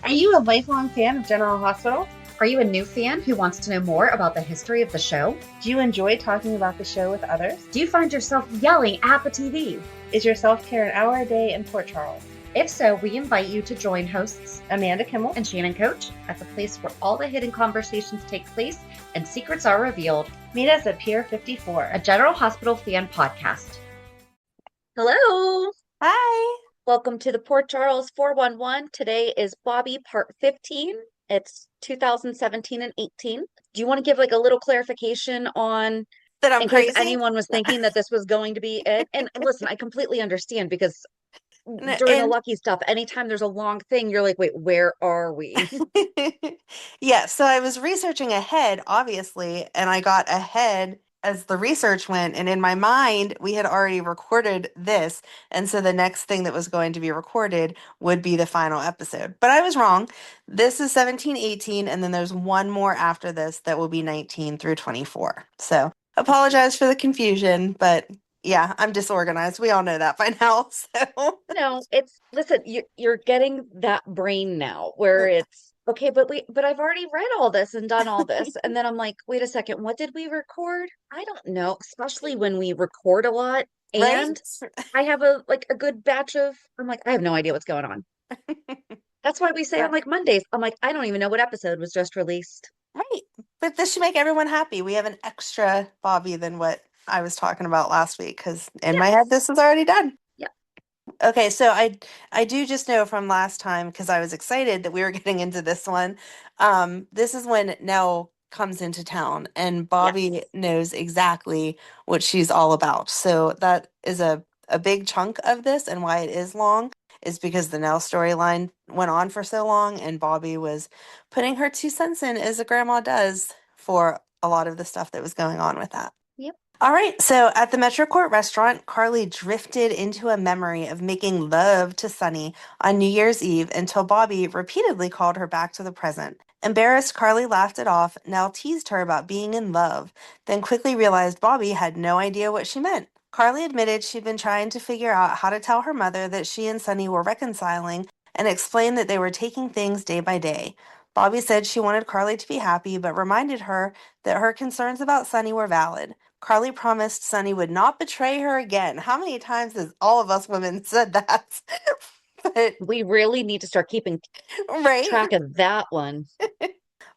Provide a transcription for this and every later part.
Are you a lifelong fan of General Hospital? Are you a new fan who wants to know more about the history of the show? Do you enjoy talking about the show with others? Do you find yourself yelling at the TV? Is your self-care an hour a day in Port Charles? If so, we invite you to join hosts Amanda Kimmel and Shannon Coach at the place where all the hidden conversations take place and secrets are revealed. Meet us at Pier 54, A General Hospital fan podcast. Hello. Hi. Welcome to the Port Charles 411. Today is Bobbie part 15. It's 2017 and 18. Do you want to give like a little clarification on That I'm in case crazy? anyone was thinking that this was going to be it? And listen, I completely understand because during the And lucky stuff, anytime there's a long thing, you're like, wait, where are we? yeah, so I was researching ahead, obviously, and I got ahead as the research went. And in my mind, we had already recorded this. And so the next thing that was going to be recorded would be the final episode. But I was wrong. This is 17, 18, and then there's one more after this that will be 19 through 24. So apologize for the confusion, but yeah, I'm disorganized. We all know that by now. So No, it's listen, you're getting that brain now where it's okay, but I've already read all this and done all this. And then I'm like, wait a second, what did we record? I don't know, especially when we record a lot right? and I have a good batch of I'm like, I have no idea what's going on. That's why we say on like Mondays, I'm like, I don't even know what episode was just released. Right. But this should make everyone happy. We have an extra Bobbie than what I was talking about last week because in my head this Yes. was already done. Yeah. Okay, so I do just know from last time because I was excited that we were getting into this one. This is when Nelle comes into town and Bobbie Yes. knows exactly what she's all about. So that is a big chunk of this and why it is long is because the Nelle storyline went on for so long and Bobbie was putting her 2 cents in as a grandma does for a lot of the stuff that was going on with that. Yep. All right, so at the Metro Court restaurant, Carly drifted into a memory of making love to Sonny on New Year's Eve until Bobbie repeatedly called her back to the present. Embarrassed, Carly laughed it off, Nelle teased her about being in love, then quickly realized Bobbie had no idea what she meant. Carly admitted she'd been trying to figure out how to tell her mother that she and Sonny were reconciling and explained that they were taking things day by day. Bobbie said she wanted Carly to be happy, but reminded her that her concerns about Sonny were valid. Carly promised Sonny would not betray her again. How many times has all of us women said that? But We really need to start keeping right? track of that one.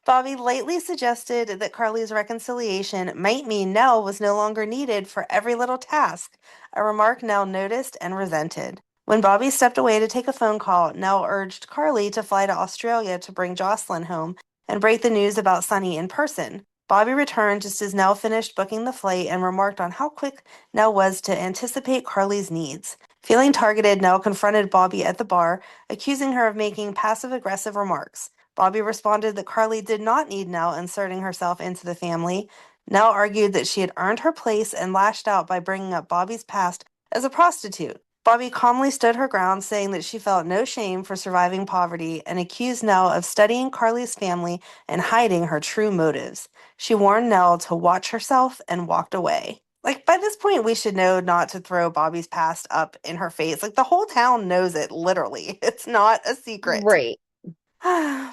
Bobbie lately suggested that Carly's reconciliation might mean Nelle was no longer needed for every little task, a remark Nelle noticed and resented. When Bobbie stepped away to take a phone call, Nelle urged Carly to fly to Australia to bring Jocelyn home and break the news about Sonny in person. Bobbie returned just as Nelle finished booking the flight and remarked on how quick Nelle was to anticipate Carly's needs. Feeling targeted, Nelle confronted Bobbie at the bar, accusing her of making passive-aggressive remarks. Bobbie responded that Carly did not need Nelle inserting herself into the family. Nelle argued that she had earned her place and lashed out by bringing up Bobbie's past as a prostitute. Bobbie calmly stood her ground, saying that she felt no shame for surviving poverty and accused Nelle of studying Carly's family and hiding her true motives. She warned Nelle to watch herself and walked away. Like, by this point, we should know not to throw Bobbie's past up in her face. Like, the whole town knows it, literally. It's not a secret. Right.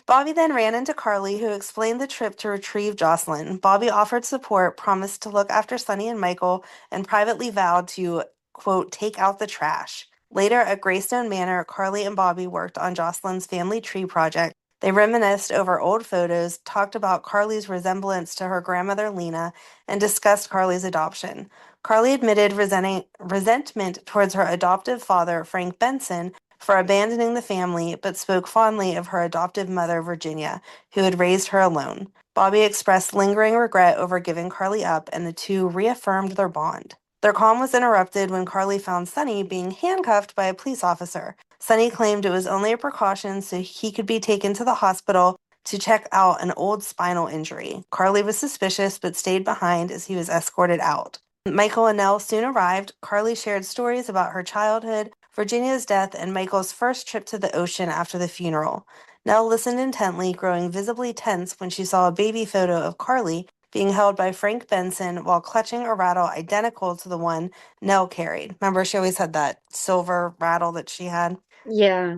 Bobbie then ran into Carly, who explained the trip to retrieve Jocelyn. Bobbie offered support, promised to look after Sonny and Michael, and privately vowed to, quote, take out the trash. Later at Greystone Manor, Carly and Bobbie worked on Jocelyn's family tree project. They reminisced over old photos, talked about Carly's resemblance to her grandmother Lena, and discussed Carly's adoption. Carly admitted resentment towards her adoptive father, Frank Benson, for abandoning the family, but spoke fondly of her adoptive mother, Virginia, who had raised her alone. Bobbie expressed lingering regret over giving Carly up, and the two reaffirmed their bond. Their calm was interrupted when Carly found Sonny being handcuffed by a police officer. Sonny claimed it was only a precaution so he could be taken to the hospital to check out an old spinal injury. Carly was suspicious but stayed behind as he was escorted out. Michael and Nelle soon arrived. Carly shared stories about her childhood, Virginia's death, and Michael's first trip to the ocean after the funeral. Nelle listened intently, growing visibly tense when she saw a baby photo of Carly being held by Frank Benson while clutching a rattle identical to the one Nelle carried. Remember, she always had that silver rattle that she had? Yeah.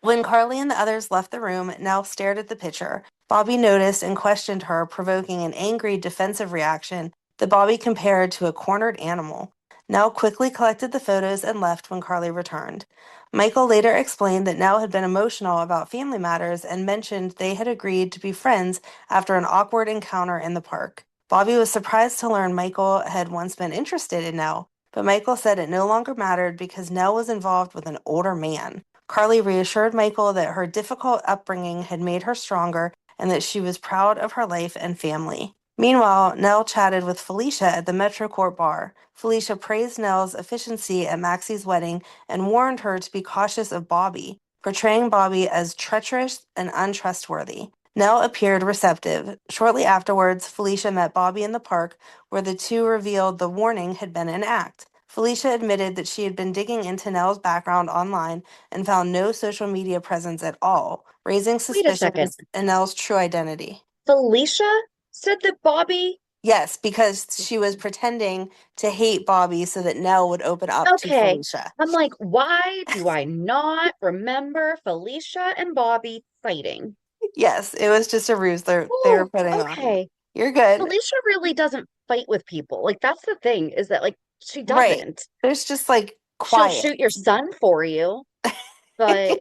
When Carly and the others left the room, Nell stared at the picture. Bobbie noticed and questioned her, provoking an angry, defensive reaction that Bobbie compared to a cornered animal. Nell quickly collected the photos and left when Carly returned. Michael later explained that Nell had been emotional about family matters and mentioned they had agreed to be friends after an awkward encounter in the park. Bobbie was surprised to learn Michael had once been interested in Nell, but Michael said it no longer mattered because Nell was involved with an older man. Carly reassured Michael that her difficult upbringing had made her stronger and that she was proud of her life and family. Meanwhile, Nell chatted with Felicia at the Metro Court bar. Felicia praised Nell's efficiency at Maxie's wedding and warned her to be cautious of Bobbie, portraying Bobbie as treacherous and untrustworthy. Nell appeared receptive. Shortly afterwards, Felicia met Bobbie in the park, where the two revealed the warning had been an act. Felicia admitted that she had been digging into Nell's background online and found no social media presence at all, raising Wait a second. suspicions in Nell's true identity. Felicia said that Bobbie. Yes, because she was pretending to hate Bobbie so that Nell would open up to Okay. Felicia. I'm like, why do I not remember Felicia and Bobbie fighting? Yes, it was just a ruse they were Oh, putting on. okay. You're good. Felicia really doesn't fight with people. Like, that's the thing, is that, like, she Right. doesn't. There's just like She'll quiet. shoot your son for you, but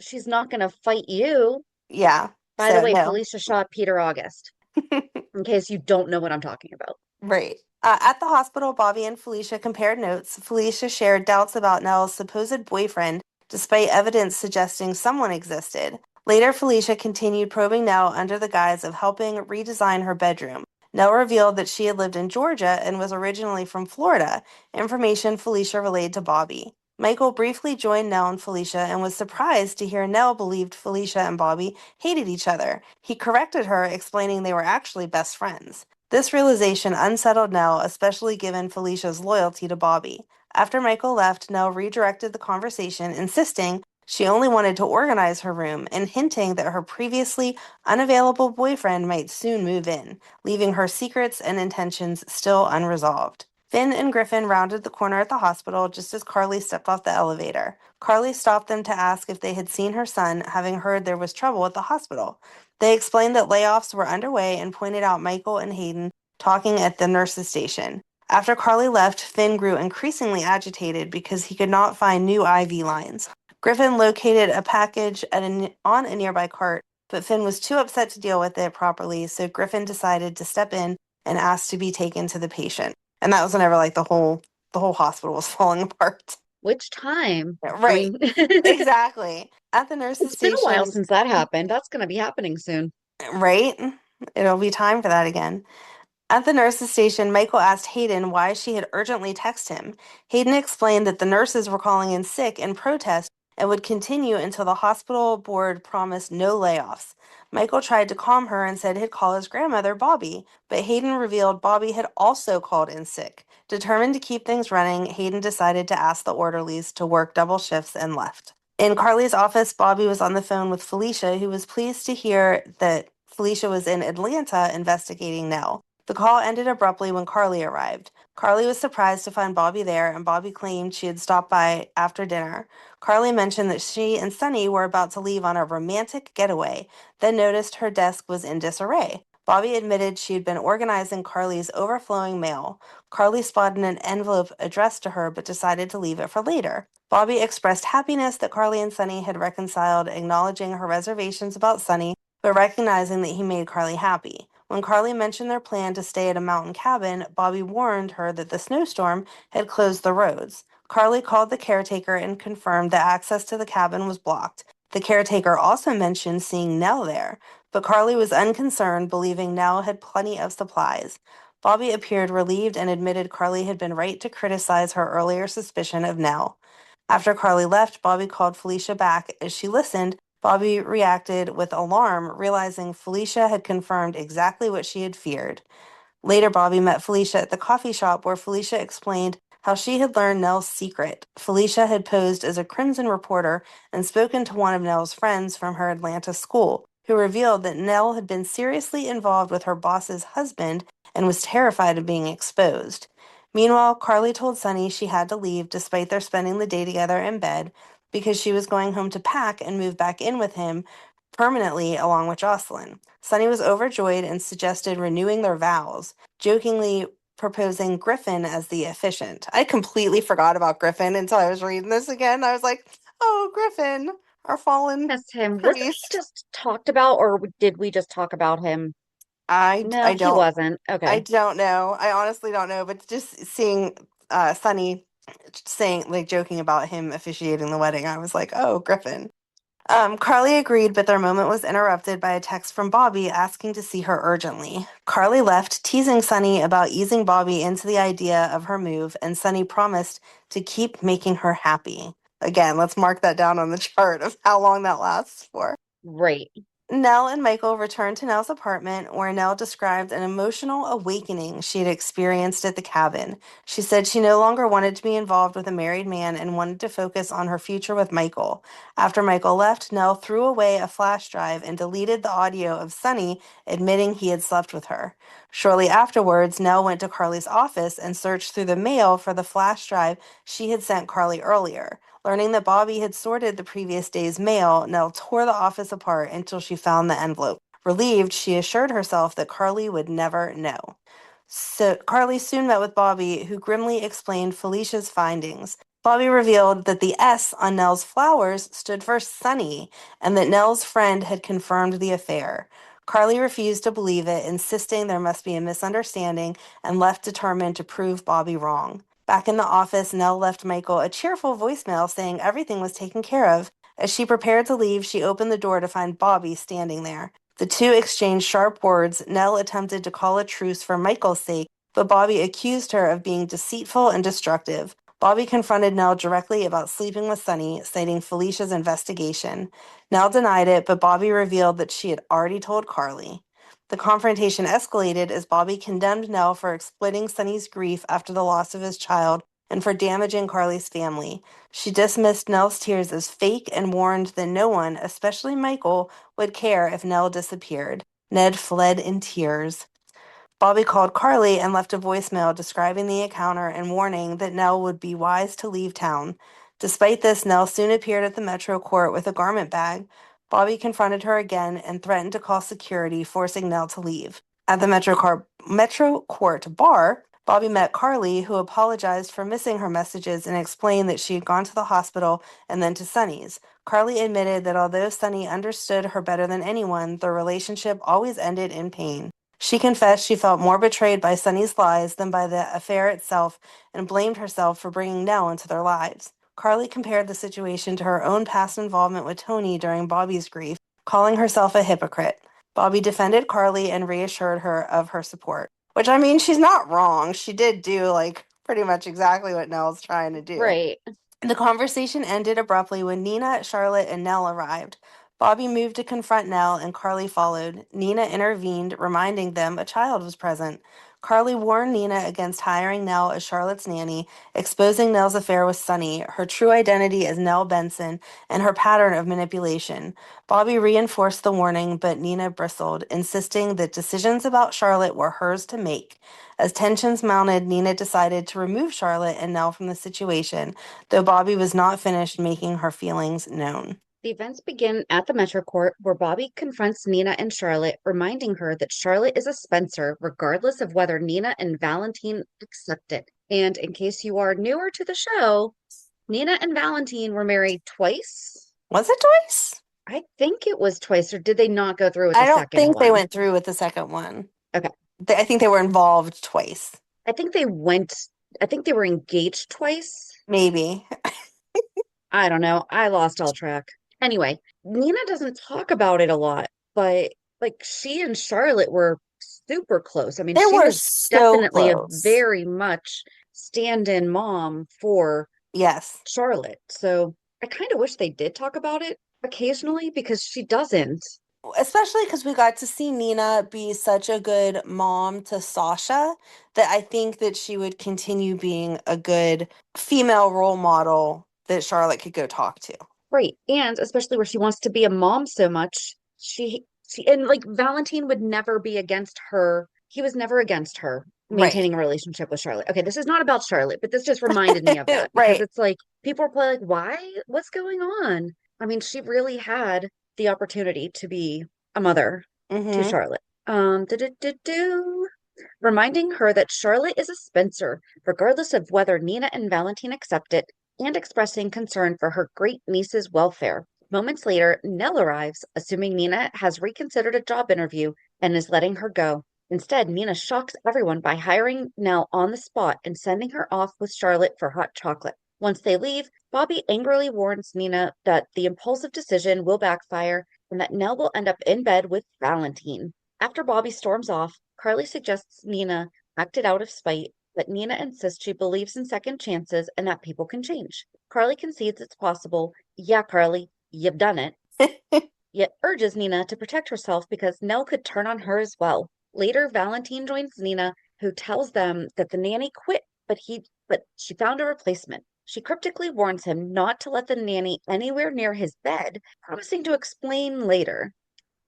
she's not going to fight you. Yeah. By the So way, no. Felicia shot Peter August, in case you don't know what I'm talking about. Right. At the hospital, Bobbie and Felicia compared notes. Felicia shared doubts about Nell's supposed boyfriend, despite evidence suggesting someone existed. Later, Felicia continued probing Nell under the guise of helping redesign her bedroom. Nell revealed that she had lived in Georgia and was originally from Florida, information Felicia relayed to Bobbie. Michael briefly joined Nell and Felicia and was surprised to hear Nell believed Felicia and Bobbie hated each other. He corrected her, explaining they were actually best friends. This realization unsettled Nell, especially given Felicia's loyalty to Bobbie. After Michael left, Nell redirected the conversation, insisting she only wanted to organize her room and hinting that her previously unavailable boyfriend might soon move in, leaving her secrets and intentions still unresolved. Finn and Griffin rounded the corner at the hospital just as Carly stepped off the elevator. Carly stopped them to ask if they had seen her son, having heard there was trouble at the hospital. They explained that layoffs were underway and pointed out Michael and Hayden talking at the nurse's station. After Carly left, Finn grew increasingly agitated because he could not find new IV lines. Griffin located a package on a nearby cart, but Finn was too upset to deal with it properly, so Griffin decided to step in and ask to be taken to the patient. And that was whenever like the whole hospital was falling apart. Which time? I Right. mean, Exactly. At the nurse's it's been a while station, since that happened. That's going to be happening soon. right? It'll be time for that again. At the nurse's station, Michael asked Hayden why she had urgently texted him. Hayden explained that the nurses were calling in sick in protest and would continue until the hospital board promised no layoffs. Michael tried to calm her and said he'd call his grandmother, Bobbie, but Hayden revealed Bobbie had also called in sick. Determined to keep things running, Hayden decided to ask the orderlies to work double shifts and left. In Carly's office, Bobbie was on the phone with Felicia, who was pleased to hear that Felicia was in Atlanta investigating Nell. The call ended abruptly when Carly arrived. Carly was surprised to find Bobbie there, and Bobbie claimed she had stopped by after dinner. Carly mentioned that she and Sonny were about to leave on a romantic getaway, then noticed her desk was in disarray. Bobbie admitted she had been organizing Carly's overflowing mail. Carly spotted an envelope addressed to her but decided to leave it for later. Bobbie expressed happiness that Carly and Sonny had reconciled, acknowledging her reservations about Sonny, but recognizing that he made Carly happy. When Carly mentioned their plan to stay at a mountain cabin, Bobbie warned her that the snowstorm had closed the roads. Carly called the caretaker and confirmed that access to the cabin was blocked. The caretaker also mentioned seeing Nell there, but Carly was unconcerned, believing Nell had plenty of supplies. Bobbie appeared relieved and admitted Carly had been right to criticize her earlier suspicion of Nell. After Carly left, Bobbie called Felicia back. As she listened, Bobbie reacted with alarm, realizing Felicia had confirmed exactly what she had feared. Later, Bobbie met Felicia at the coffee shop where Felicia explained how she had learned Nell's secret. Felicia had posed as a Crimson reporter and spoken to one of Nell's friends from her Atlanta school, who revealed that Nell had been seriously involved with her boss's husband and was terrified of being exposed. Meanwhile, Carly told Sonny she had to leave despite their spending the day together in bed. because she was going home to pack and move back in with him permanently along with Jocelyn. Sonny was overjoyed and suggested renewing their vows, jokingly proposing Griffin as the officiant. I completely forgot about Griffin until I was reading this again. I was like, oh, Griffin, our fallen That's him. Wasn't he priest. just talked about, or did we just talk about him? I, No, I he don't wasn't. I Okay. don't know. I honestly don't know, but just seeing Sonny saying like joking about him officiating the wedding, I was like, "Oh, Griffin." Carly agreed, but their moment was interrupted by a text from Bobbie asking to see her urgently. Carly left, teasing Sonny about easing Bobbie into the idea of her move, and Sonny promised to keep making her happy. Again, let's mark that down on the chart of how long that lasts for. Right. Nelle and Michael returned to Nelle's apartment, where Nelle described an emotional awakening she had experienced at the cabin. She said she no longer wanted to be involved with a married man and wanted to focus on her future with Michael. After Michael left, Nelle threw away a flash drive and deleted the audio of Sonny admitting he had slept with her. Shortly afterwards, Nelle went to Carly's office and searched through the mail for the flash drive she had sent Carly earlier. Learning that Bobbie had sorted the previous day's mail, Nell tore the office apart until she found the envelope. Relieved, she assured herself that Carly would never know. So Carly soon met with Bobbie, who grimly explained Felicia's findings. Bobbie revealed that the S on Nell's flowers stood for Sunny, and that Nell's friend had confirmed the affair. Carly refused to believe it, insisting there must be a misunderstanding, and left determined to prove Bobbie wrong. Back in the office, Nell left Michael a cheerful voicemail saying everything was taken care of. As she prepared to leave, she opened the door to find Bobbie standing there. The two exchanged sharp words. Nell attempted to call a truce for Michael's sake, but Bobbie accused her of being deceitful and destructive. Bobbie confronted Nell directly about sleeping with Sonny, citing Felicia's investigation. Nell denied it, but Bobbie revealed that she had already told Carly. The confrontation escalated as Bobbie condemned Nell for exploiting Sonny's grief after the loss of his child and for damaging Carly's family. She dismissed Nell's tears as fake and warned that no one, especially Michael, would care if Nell disappeared. Ned fled in tears. Bobbie called Carly and left a voicemail describing the encounter and warning that Nell would be wise to leave town. Despite this, Nell soon appeared at the Metro Court with a garment bag. Bobbie confronted her again and threatened to call security, forcing Nell to leave. At the Metro Court bar, Bobbie met Carly, who apologized for missing her messages and explained that she had gone to the hospital and then to Sonny's. Carly admitted that although Sonny understood her better than anyone, the relationship always ended in pain. She confessed she felt more betrayed by Sonny's lies than by the affair itself and blamed herself for bringing Nell into their lives. Carly compared the situation to her own past involvement with Tony during Bobbie's grief, calling herself a hypocrite. Bobbie defended Carly and reassured her of her support. Which, I mean, she's not wrong. She did do, like, pretty much exactly what Nell's trying to do. Right. The conversation ended abruptly when Nina, Charlotte, and Nell arrived. Bobbie moved to confront Nell, and Carly followed. Nina intervened, reminding them a child was present. Carly warned Nina against hiring Nell as Charlotte's nanny, exposing Nell's affair with Sonny, her true identity as Nell Benson, and her pattern of manipulation. Bobbie reinforced the warning, but Nina bristled, insisting that decisions about Charlotte were hers to make. As tensions mounted, Nina decided to remove Charlotte and Nell from the situation, though Bobbie was not finished making her feelings known. The events begin at the Metro Court, where Bobbie confronts Nina and Charlotte, reminding her that Charlotte is a Spencer, regardless of whether Nina and Valentine accept it. And in case you are newer to the show, Nina and Valentine were married twice. Was it twice? I think it was twice, or did they not go through with I the don't second think they one? went through with the second one. Okay. I think they were involved twice. I think they went, I think they were engaged twice. Maybe. I don't know. I lost all track. Anyway, Nina doesn't talk about it a lot, but like she and Charlotte were super close. I mean, They she were was so definitely a close. very much stand-in mom for Yes. Charlotte. So I kind of wish they did talk about it occasionally because she doesn't. Especially because we got to see Nina be such a good mom to Sasha that I think that she would continue being a good female role model that Charlotte could go talk to. Right. And especially where she wants to be a mom so much, she and like Valentine would never be against her. He was never against her. Right. maintaining a relationship with Charlotte. Okay, this is not about Charlotte, but this just reminded me of that because Right. it's like people are probably like, why? What's going on? I mean, she really had the opportunity to be a mother to Mm-hmm. Charlotte. Do reminding her that Charlotte is a Spencer, regardless of whether Nina and Valentine accept it, and expressing concern for her great niece's welfare. Moments later, Nell arrives, assuming Nina has reconsidered a job interview and is letting her go. Instead, Nina shocks everyone by hiring Nell on the spot and sending her off with Charlotte for hot chocolate. Once they leave, Bobbie angrily warns Nina that the impulsive decision will backfire and that Nell will end up in bed with Valentine. After Bobbie storms off, Carly suggests Nina acted out of spite, but Nina insists she believes in second chances and that people can change. Carly concedes it's possible. Yeah, Carly, you've done it. Yet urges Nina to protect herself because Nell could turn on her as well. Later, Valentine joins Nina, who tells them that the nanny quit, but she found a replacement. She cryptically warns him not to let the nanny anywhere near his bed, promising to explain later.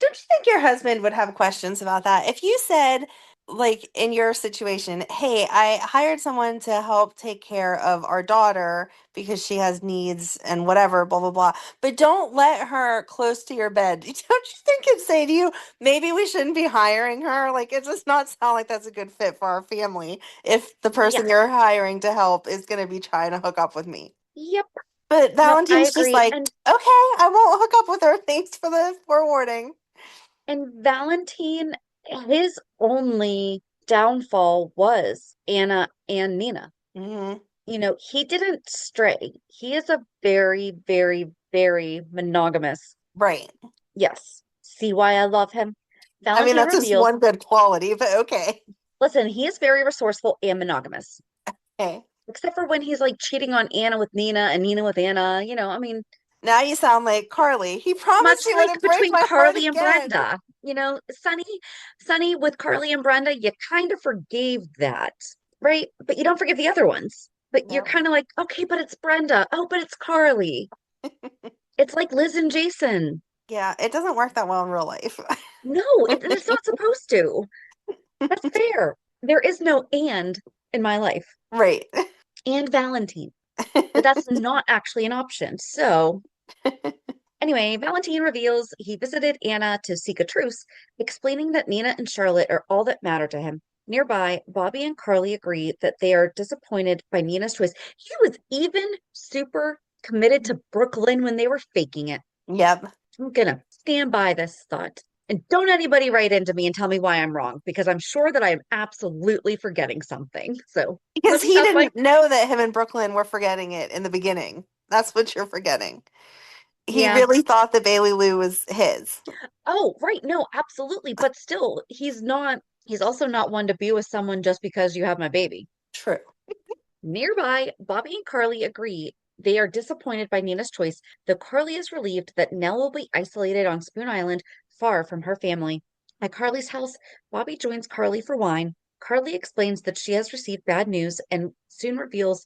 Don't you think your husband would have questions about that? If you said, like in your situation, hey, I hired someone to help take care of our daughter because she has needs and whatever, blah, blah, blah, but don't let her close to your bed. Don't you think it'd say to you, maybe we shouldn't be hiring her? Like, it does not sound like that's a good fit for our family if the person Yes. you're hiring to help is going to be trying to hook up with me. Yep. But No, I Valentine's just agree. like, okay, I won't hook up with her. Thanks for the forewarning. And Valentine, his only downfall was Anna and Nina. Hmm. He didn't stray. He is a very, very, very monogamous. Right. Yes. See why I love him? I mean, Valentine that's just reveals, one good quality, but okay. listen, he is very resourceful and monogamous. Okay. Except for when he's like cheating on Anna with Nina and Nina with Anna, I mean, Now you sound like Carly. He promised much he like wouldn't break between my heart Carly and again. Brenda. Sonny with Carly and Brenda, you kind of forgave that, right? But you don't forgive the other ones. But you're No. kind of like, okay, but it's Brenda. Oh, but it's Carly. It's like Liz and Jason. Yeah, it doesn't work that well in real life. No, it's not supposed to. That's fair. There is no and in my life. Right. And Valentine. But that's not actually an option. So anyway, Valentine reveals he visited Anna to seek a truce, explaining that Nina and Charlotte are all that matter to him. Nearby, Bobbie and Carly agree that they are disappointed by Nina's choice. He was even super committed to Brooklyn when they were faking it. Yep. I'm gonna stand by this thought. And don't anybody write into me and tell me why I'm wrong, because I'm sure that I am absolutely forgetting something. So Because let me he know if I, didn't know that him and Brooklyn were forgetting it in the beginning. That's what you're forgetting. He yeah. really thought that Bailey Lou was his. Oh, right. No, absolutely. But still, he's also not one to be with someone just because you have my baby. True. Nearby, Bobbie and Carly agree they are disappointed by Nina's choice, though Carly is relieved that Nell will be isolated on Spoon Island, far from her family. At Carly's house, Bobbie joins Carly for wine. Carly explains that she has received bad news and soon reveals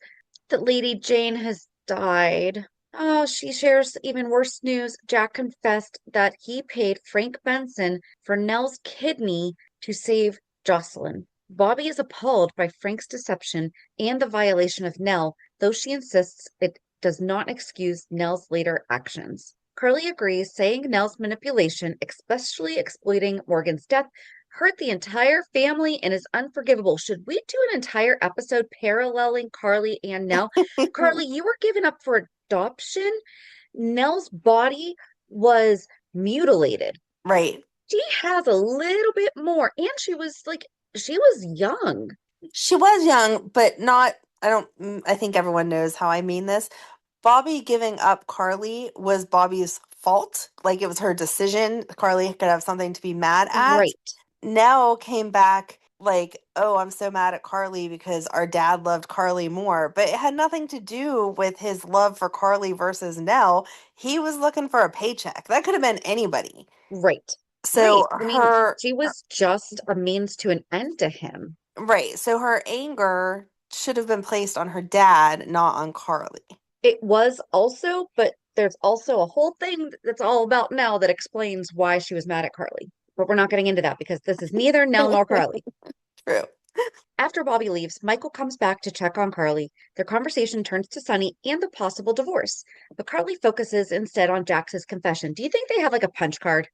that Lady Jane has died. Oh, she shares even worse news. Jack confessed that he paid Frank Benson for Nell's kidney to save Jocelyn. Bobbie is appalled by Frank's deception and the violation of Nell, though she insists it does not excuse Nell's later actions. Curly agrees, saying Nell's manipulation, especially exploiting Morgan's death, hurt the entire family and is unforgivable. Should we do an entire episode paralleling Carly and Nell? Carly, you were given up for adoption. Nell's body was mutilated. Right. She has a little bit more, and she was young. She was young, but not, I think everyone knows how I mean this. Bobbie giving up Carly was Bobbie's fault. Like it was her decision. Carly could have something to be mad at. Right, Nell came back like, oh, I'm so mad at Carly because our dad loved Carly more. But it had nothing to do with his love for Carly versus Nell. He was looking for a paycheck. That could have been anybody. right, right. So I mean, her, she was just a means to an end to him. right. So her anger should have been placed on her dad, not on Carly. It was also, but there's also a whole thing that's all about Nell that explains why she was mad at Carly. But we're not getting into that because this is neither Nell nor Carly. True. After Bobbie leaves, Michael comes back to check on Carly. Their conversation turns to Sonny and the possible divorce, but Carly focuses instead on Jax's confession. Do you think they have like a punch card?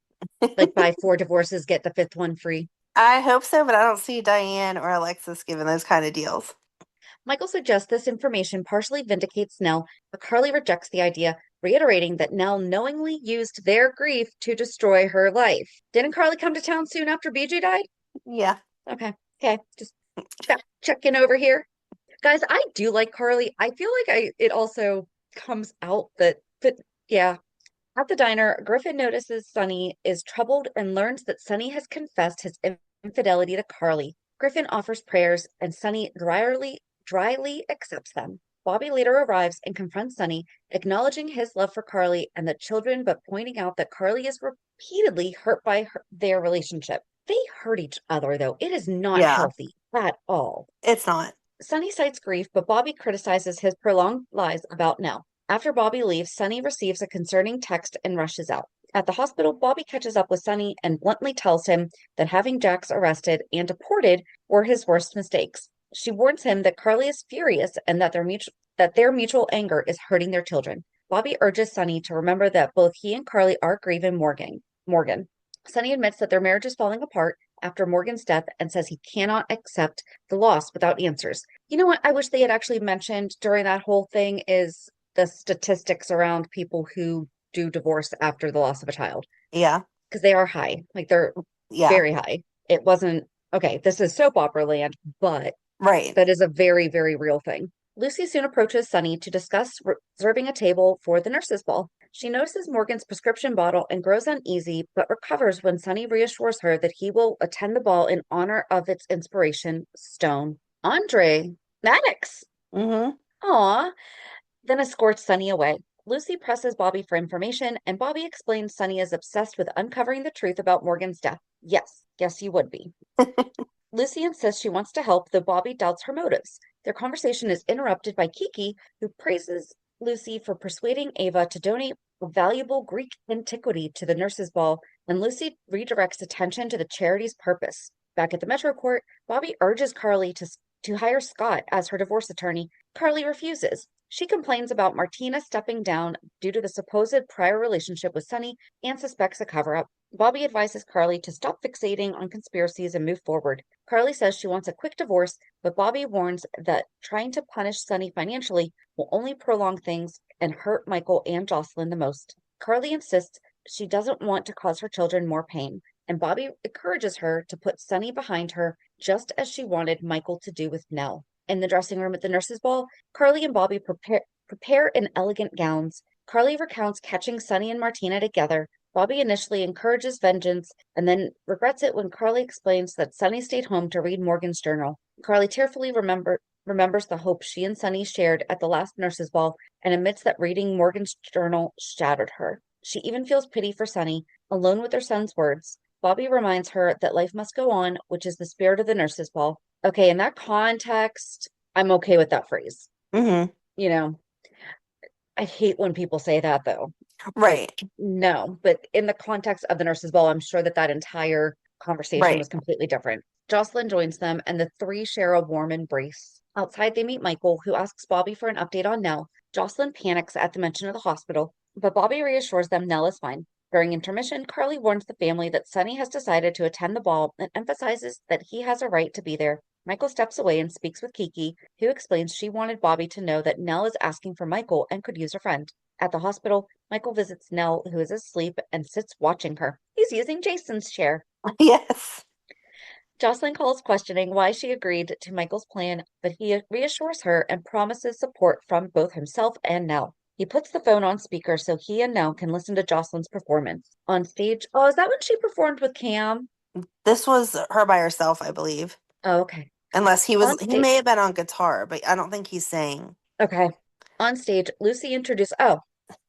Like buy 4 divorces, get the fifth one free? I hope so, but I don't see Diane or Alexis giving those kind of deals. Michael suggests this information partially vindicates Nelle, but Carly rejects the idea, reiterating that Nelle knowingly used their grief to destroy her life. Didn't Carly come to town soon after BJ died? Yeah. Okay. Okay. Just fact checking over here. Guys, I do like Carly. I feel like it also comes out that yeah. At the diner, Griffin notices Sonny is troubled and learns that Sonny has confessed his infidelity to Carly. Griffin offers prayers, and Sonny dryly accepts them. Bobbie later arrives and confronts Sonny, acknowledging his love for Carly and the children, but pointing out that Carly is repeatedly hurt by their relationship. They hurt each other, though. It is not Yeah, healthy at all. it's not. Sonny cites grief, but Bobbie criticizes his prolonged lies about Nell. After Bobbie leaves, Sonny receives a concerning text and rushes out. At the hospital, Bobbie catches up with Sonny and bluntly tells him that having Jax arrested and deported were his worst mistakes. She warns him that Carly is furious and that their mutual anger is hurting their children. Bobbie urges Sonny to remember that both he and Carly are grieving Morgan. Sonny admits that their marriage is falling apart after Morgan's death and says he cannot accept the loss without answers. You know what I wish they had actually mentioned during that whole thing is the statistics around people who do divorce after the loss of a child, Yeah, because they are high. Like they're yeah, very high. It wasn't okay, this is soap opera land, but right. that is a very, very real thing. Lucy soon approaches Sonny to discuss reserving a table for the nurses' ball. She notices Morgan's prescription bottle and grows uneasy, but recovers when Sonny reassures her that he will attend the ball in honor of its inspiration, Stone. Andre Maddox. Mm-hmm. Aw, then escorts Sonny away. Lucy presses Bobbie for information, and Bobbie explains Sonny is obsessed with uncovering the truth about Morgan's death. Yes, you would be. Lucy insists she wants to help, though Bobbie doubts her motives. Their conversation is interrupted by Kiki, who praises Lucy for persuading Ava to donate a valuable Greek antiquity to the nurses' ball, and Lucy redirects attention to the charity's purpose. Back at the Metro Court, Bobbie urges Carly to hire Scott as her divorce attorney. Carly refuses. She complains about Martina stepping down due to the supposed prior relationship with Sonny and suspects a cover up. Bobbie advises Carly to stop fixating on conspiracies and move forward. Carly says she wants a quick divorce, but Bobbie warns that trying to punish Sonny financially will only prolong things and hurt Michael and Jocelyn the most. Carly insists she doesn't want to cause her children more pain, and Bobbie encourages her to put Sonny behind her, just as she wanted Michael to do with Nell. In the dressing room at the nurses' ball, Carly and Bobbie prepare in elegant gowns. Carly recounts catching Sonny and Martina together. Bobbie initially encourages vengeance and then regrets it when Carly explains that Sonny stayed home to read Morgan's journal. Carly tearfully remembers the hope she and Sonny shared at the last nurses' ball and admits that reading Morgan's journal shattered her. She even feels pity for Sonny, alone with her son's words. Bobbie reminds her that life must go on, which is the spirit of the nurses' ball. Okay, in that context, I'm okay with that phrase. Mm-hmm. You know, I hate when people say that though. Like, Right. no, but in the context of the nurses' ball, I'm sure that entire conversation Right. was completely different. Jocelyn joins them, and the three share a warm embrace. Outside, they meet Michael, who asks Bobbie for an update on Nell. Jocelyn panics at the mention of the hospital, but Bobbie reassures them Nell is fine. During intermission, Carly warns the family that Sonny has decided to attend the ball and emphasizes that he has a right to be there. Michael steps away and speaks with Kiki, who explains she wanted Bobbie to know that Nell is asking for Michael and could use a friend. At the hospital, Michael visits Nell, who is asleep, and sits watching her. He's using Jason's chair. Yes. Jocelyn calls questioning why she agreed to Michael's plan, but he reassures her and promises support from both himself and Nell. He puts the phone on speaker so he and Nell can listen to Jocelyn's performance. On stage, oh, is that when she performed with Cam? This was her by herself, I believe. Oh, okay. Unless On he stage, may have been on guitar, but I don't think he's sang. okay. On stage, Lucy introduces, oh,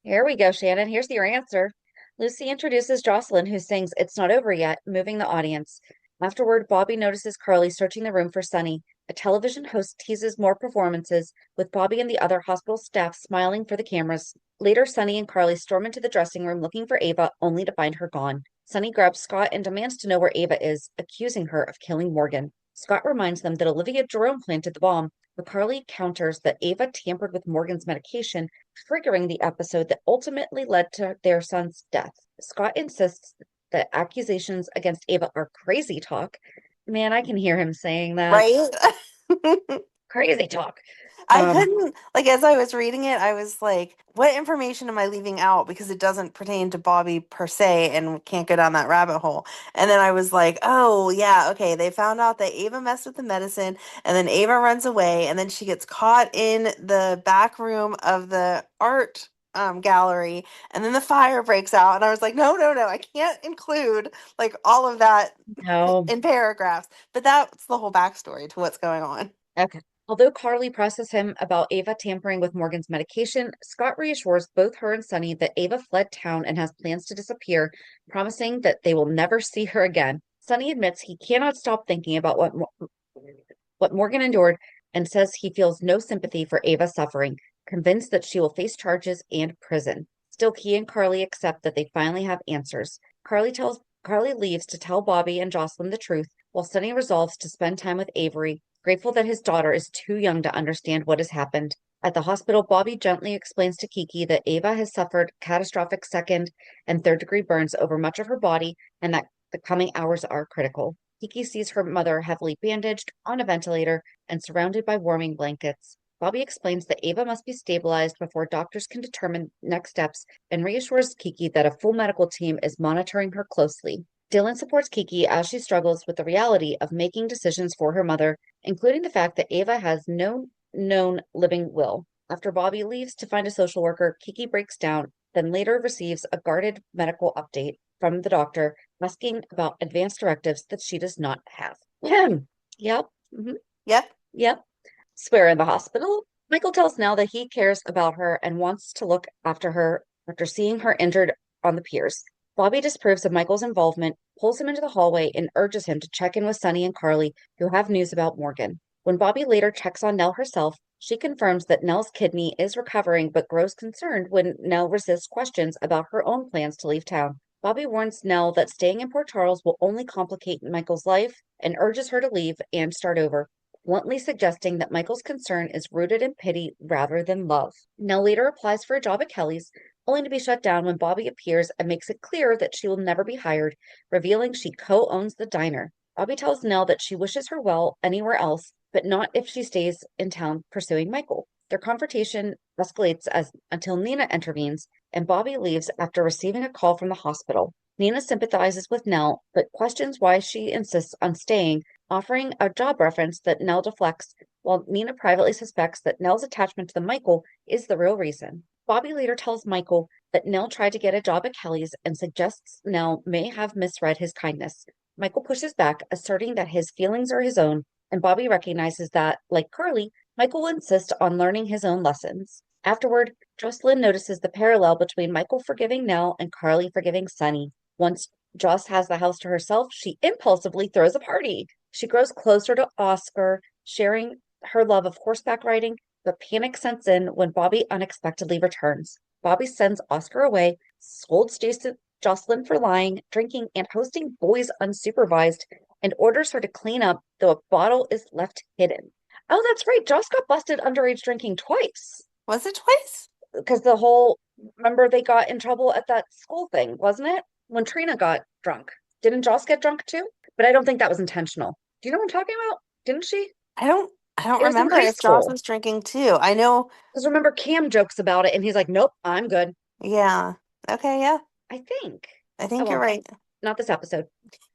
here we go, Shannon. Here's your answer. Lucy introduces Jocelyn, who sings It's Not Over Yet, moving the audience. Afterward, Bobbie notices Carly searching the room for Sonny. A television host teases more performances, with Bobbie and the other hospital staff smiling for the cameras. Later, Sonny and Carly storm into the dressing room looking for Ava, only to find her gone. Sonny grabs Scott and demands to know where Ava is, accusing her of killing Morgan. Scott reminds them that Olivia Jerome planted the bomb, but Carly counters that Ava tampered with Morgan's medication, triggering the episode that ultimately led to their son's death. Scott insists that accusations against Ava are crazy talk. Man, I can hear him saying that. Right? Crazy talk. I Um, couldn't, like, as I was reading it, I was like, what information am I leaving out? Because it doesn't pertain to Bobbie per se and we can't go down that rabbit hole. And then I was like, oh, yeah, okay. They found out that Ava messed with the medicine and then Ava runs away and then she gets caught in the back room of the art gallery and then the fire breaks out. And I was like, no, no, no, I can't include like all of that no. in paragraphs. But that's the whole backstory to what's going on. Okay. Although Carly presses him about Ava tampering with Morgan's medication, Scott reassures both her and Sonny that Ava fled town and has plans to disappear, promising that they will never see her again. Sonny admits he cannot stop thinking about what Morgan endured and says he feels no sympathy for Ava's suffering, convinced that she will face charges and prison. Still, he and Carly accept that they finally have answers. Carly leaves to tell Bobbie and Jocelyn the truth, while Sonny resolves to spend time with Avery, grateful that his daughter is too young to understand what has happened. At the hospital, Bobbie gently explains to Kiki that Ava has suffered catastrophic second and third-degree burns over much of her body and that the coming hours are critical. Kiki sees her mother heavily bandaged, on a ventilator, and surrounded by warming blankets. Bobbie explains that Ava must be stabilized before doctors can determine next steps and reassures Kiki that a full medical team is monitoring her closely. Dylan supports Kiki as she struggles with the reality of making decisions for her mother, including the fact that Ava has no known living will. After Bobbie leaves to find a social worker, Kiki breaks down, then later receives a guarded medical update from the doctor asking about advanced directives that she does not have. Yep. Mhm. Yep. Yep. Swear in the hospital. Michael tells Nell that he cares about her and wants to look after her after seeing her injured on the piers. Bobbie disapproves of Michael's involvement, pulls him into the hallway, and urges him to check in with Sonny and Carly, who have news about Morgan. When Bobbie later checks on Nell herself, she confirms that Nell's kidney is recovering but grows concerned when Nell resists questions about her own plans to leave town. Bobbie warns Nell that staying in Port Charles will only complicate Michael's life and urges her to leave and start over, bluntly suggesting that Michael's concern is rooted in pity rather than love. Nell later applies for a job at Kelly's, only to be shut down when Bobbie appears and makes it clear that she will never be hired, revealing she co-owns the diner. Bobbie tells Nell that she wishes her well anywhere else, but not if she stays in town pursuing Michael. Their confrontation escalates until Nina intervenes, and Bobbie leaves after receiving a call from the hospital. Nina sympathizes with Nell, but questions why she insists on staying, offering a job reference that Nell deflects, while Nina privately suspects that Nell's attachment to the Michael is the real reason. Bobbie later tells Michael that Nell tried to get a job at Kelly's and suggests Nell may have misread his kindness. Michael pushes back, asserting that his feelings are his own, and Bobbie recognizes that, like Carly, Michael will insist on learning his own lessons. Afterward, Jocelyn notices the parallel between Michael forgiving Nell and Carly forgiving Sonny. Once Joss has the house to herself, she impulsively throws a party. She grows closer to Oscar, sharing her love of horseback riding, but panic sets in when Bobbie unexpectedly returns. Bobbie sends Oscar away, scolds Jocelyn for lying, drinking, and hosting boys unsupervised, and orders her to clean up, though a bottle is left hidden. Oh, that's right. Joss got busted underage drinking twice. Was it twice? Because remember they got in trouble at that school thing, wasn't it? When Trina got drunk. Didn't Joss get drunk too? But I don't think that was intentional. Do you know what I'm talking about? Didn't she? I don't It was in remember high if Joss school. was drinking too. I know, Because remember, Cam jokes about it and he's like, nope, I'm good. yeah. Okay, yeah. I think. I Oh, think you're well, right. not this episode.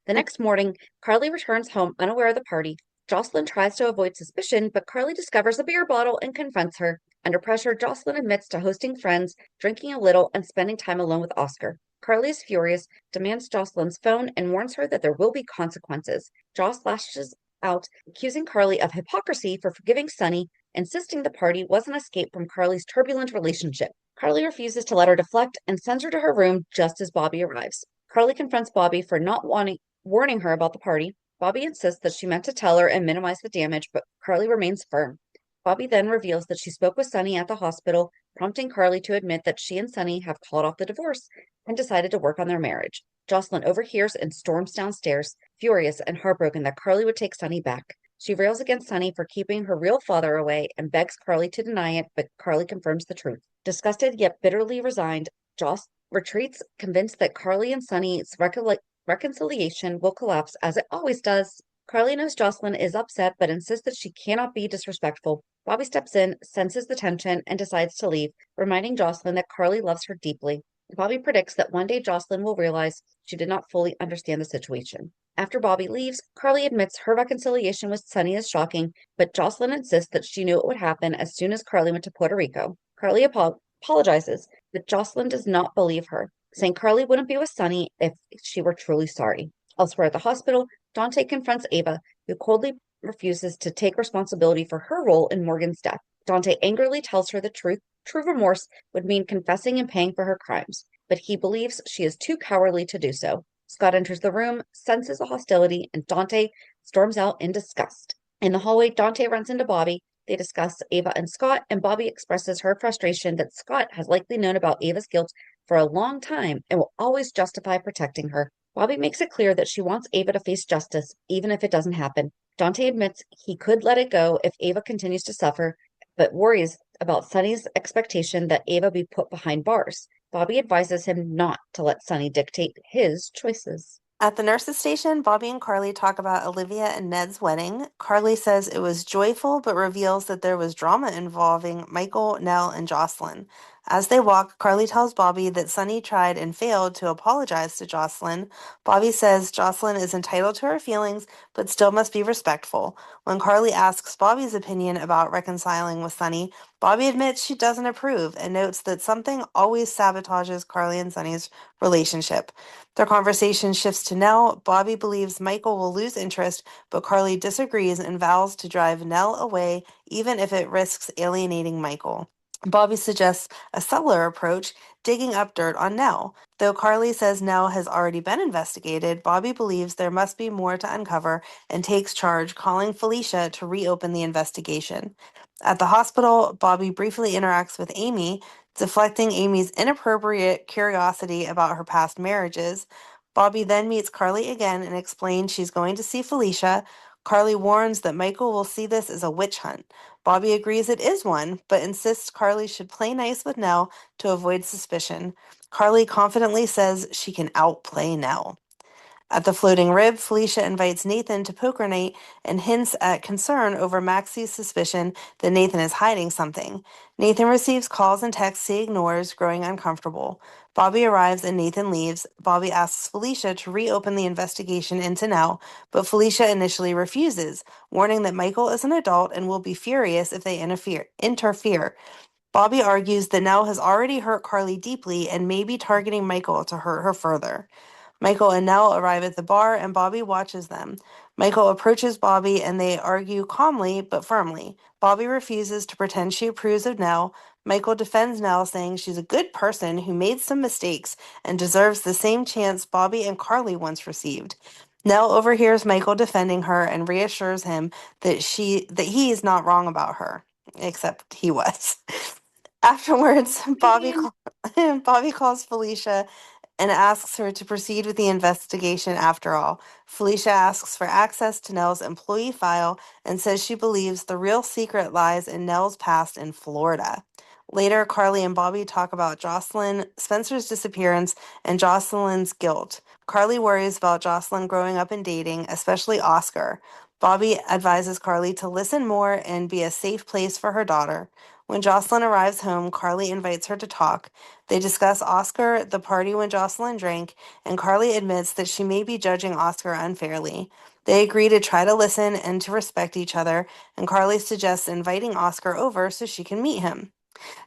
The next morning, Carly returns home unaware of the party. Jocelyn tries to avoid suspicion, but Carly discovers a beer bottle and confronts her. Under pressure, Jocelyn admits to hosting friends, drinking a little, and spending time alone with Oscar. Carly is furious, demands Jocelyn's phone, and warns her that there will be consequences. Joss lashes out, accusing Carly of hypocrisy for forgiving Sonny, insisting the party was an escape from Carly's turbulent relationship. Carly refuses to let her deflect and sends her to her room just as Bobbie arrives. Carly confronts Bobbie for not warning her about the party. Bobbie insists that she meant to tell her and minimize the damage, but Carly remains firm. Bobbie then reveals that she spoke with Sonny at the hospital, prompting Carly to admit that she and Sonny have called off the divorce and decided to work on their marriage. Jocelyn overhears and storms downstairs, furious and heartbroken that Carly would take Sonny back. She rails against Sonny for keeping her real father away and begs Carly to deny it, but Carly confirms the truth. Disgusted yet bitterly resigned, Joss retreats, convinced that Carly and Sonny's reconciliation will collapse as it always does. Carly knows Jocelyn is upset but insists that she cannot be disrespectful. Bobbie steps in, senses the tension, and decides to leave, reminding Jocelyn that Carly loves her deeply. Bobbie predicts that one day Jocelyn will realize she did not fully understand the situation. After Bobbie leaves, Carly admits her reconciliation with Sonny is shocking, but Jocelyn insists that she knew it would happen as soon as Carly went to Puerto Rico. Carly apologizes, but Jocelyn does not believe her, saying Carly wouldn't be with Sonny if she were truly sorry. Elsewhere at the hospital, Dante confronts Ava, who coldly refuses to take responsibility for her role in Morgan's death. Dante angrily tells her the truth. True remorse would mean confessing and paying for her crimes, but he believes she is too cowardly to do so. Scott enters the room, senses the hostility, and Dante storms out in disgust. In the hallway, Dante runs into Bobbie. They discuss Ava and Scott, and Bobbie expresses her frustration that Scott has likely known about Ava's guilt for a long time and will always justify protecting her. Bobbie makes it clear that she wants Ava to face justice, even if it doesn't happen. Dante admits he could let it go if Ava continues to suffer, but worries about Sonny's expectation that Ava be put behind bars. Bobbie advises him not to let Sonny dictate his choices. At the nurse's station, Bobbie and Carly talk about Olivia and Ned's wedding. Carly says it was joyful, but reveals that there was drama involving Michael, Nelle, and Jocelyn. As they walk, Carly tells Bobbie that Sonny tried and failed to apologize to Jocelyn. Bobbie says Jocelyn is entitled to her feelings, but still must be respectful. When Carly asks Bobbie's opinion about reconciling with Sonny, Bobbie admits she doesn't approve and notes that something always sabotages Carly and Sonny's relationship. Their conversation shifts to Nelle. Bobbie believes Michael will lose interest, but Carly disagrees and vows to drive Nelle away, even if it risks alienating Michael. Bobbie suggests a subtler approach, digging up dirt on Nelle. Though Carly says Nelle has already been investigated, Bobbie believes there must be more to uncover and takes charge, calling Felicia to reopen the investigation. At the hospital, Bobbie briefly interacts with Amy, deflecting Amy's inappropriate curiosity about her past marriages. Bobbie then meets Carly again and explains she's going to see Felicia. Carly warns that Michael will see this as a witch hunt. Bobbie agrees it is one, but insists Carly should play nice with Nelle to avoid suspicion. Carly confidently says she can outplay Nelle. At the Floating Rib, Felicia invites Nathan to poker night and hints at concern over Maxie's suspicion that Nathan is hiding something. Nathan receives calls and texts he ignores, growing uncomfortable. Bobbie arrives and Nathan leaves. Bobbie asks Felicia to reopen the investigation into Nell, but Felicia initially refuses, warning that Michael is an adult and will be furious if they interfere. Bobbie argues that Nell has already hurt Carly deeply and may be targeting Michael to hurt her further. Michael and Nell arrive at the bar and Bobbie watches them. Michael approaches Bobbie and they argue calmly but firmly. Bobbie refuses to pretend she approves of Nell. Michael defends Nell, saying she's a good person who made some mistakes and deserves the same chance Bobbie and Carly once received. Nell overhears Michael defending her and reassures him that he is not wrong about her, except he was. Afterwards, I mean, Bobbie calls Felicia and asks her to proceed with the investigation after all. Felicia asks for access to Nell's employee file and says she believes the real secret lies in Nell's past in Florida. Later, Carly and Bobbie talk about Jocelyn, Spencer's disappearance, and Jocelyn's guilt. Carly worries about Jocelyn growing up and dating, especially Oscar. Bobbie advises Carly to listen more and be a safe place for her daughter. When Jocelyn arrives home, Carly invites her to talk. They discuss Oscar, the party when Jocelyn drank, and Carly admits that she may be judging Oscar unfairly. They agree to try to listen and to respect each other, and Carly suggests inviting Oscar over so she can meet him.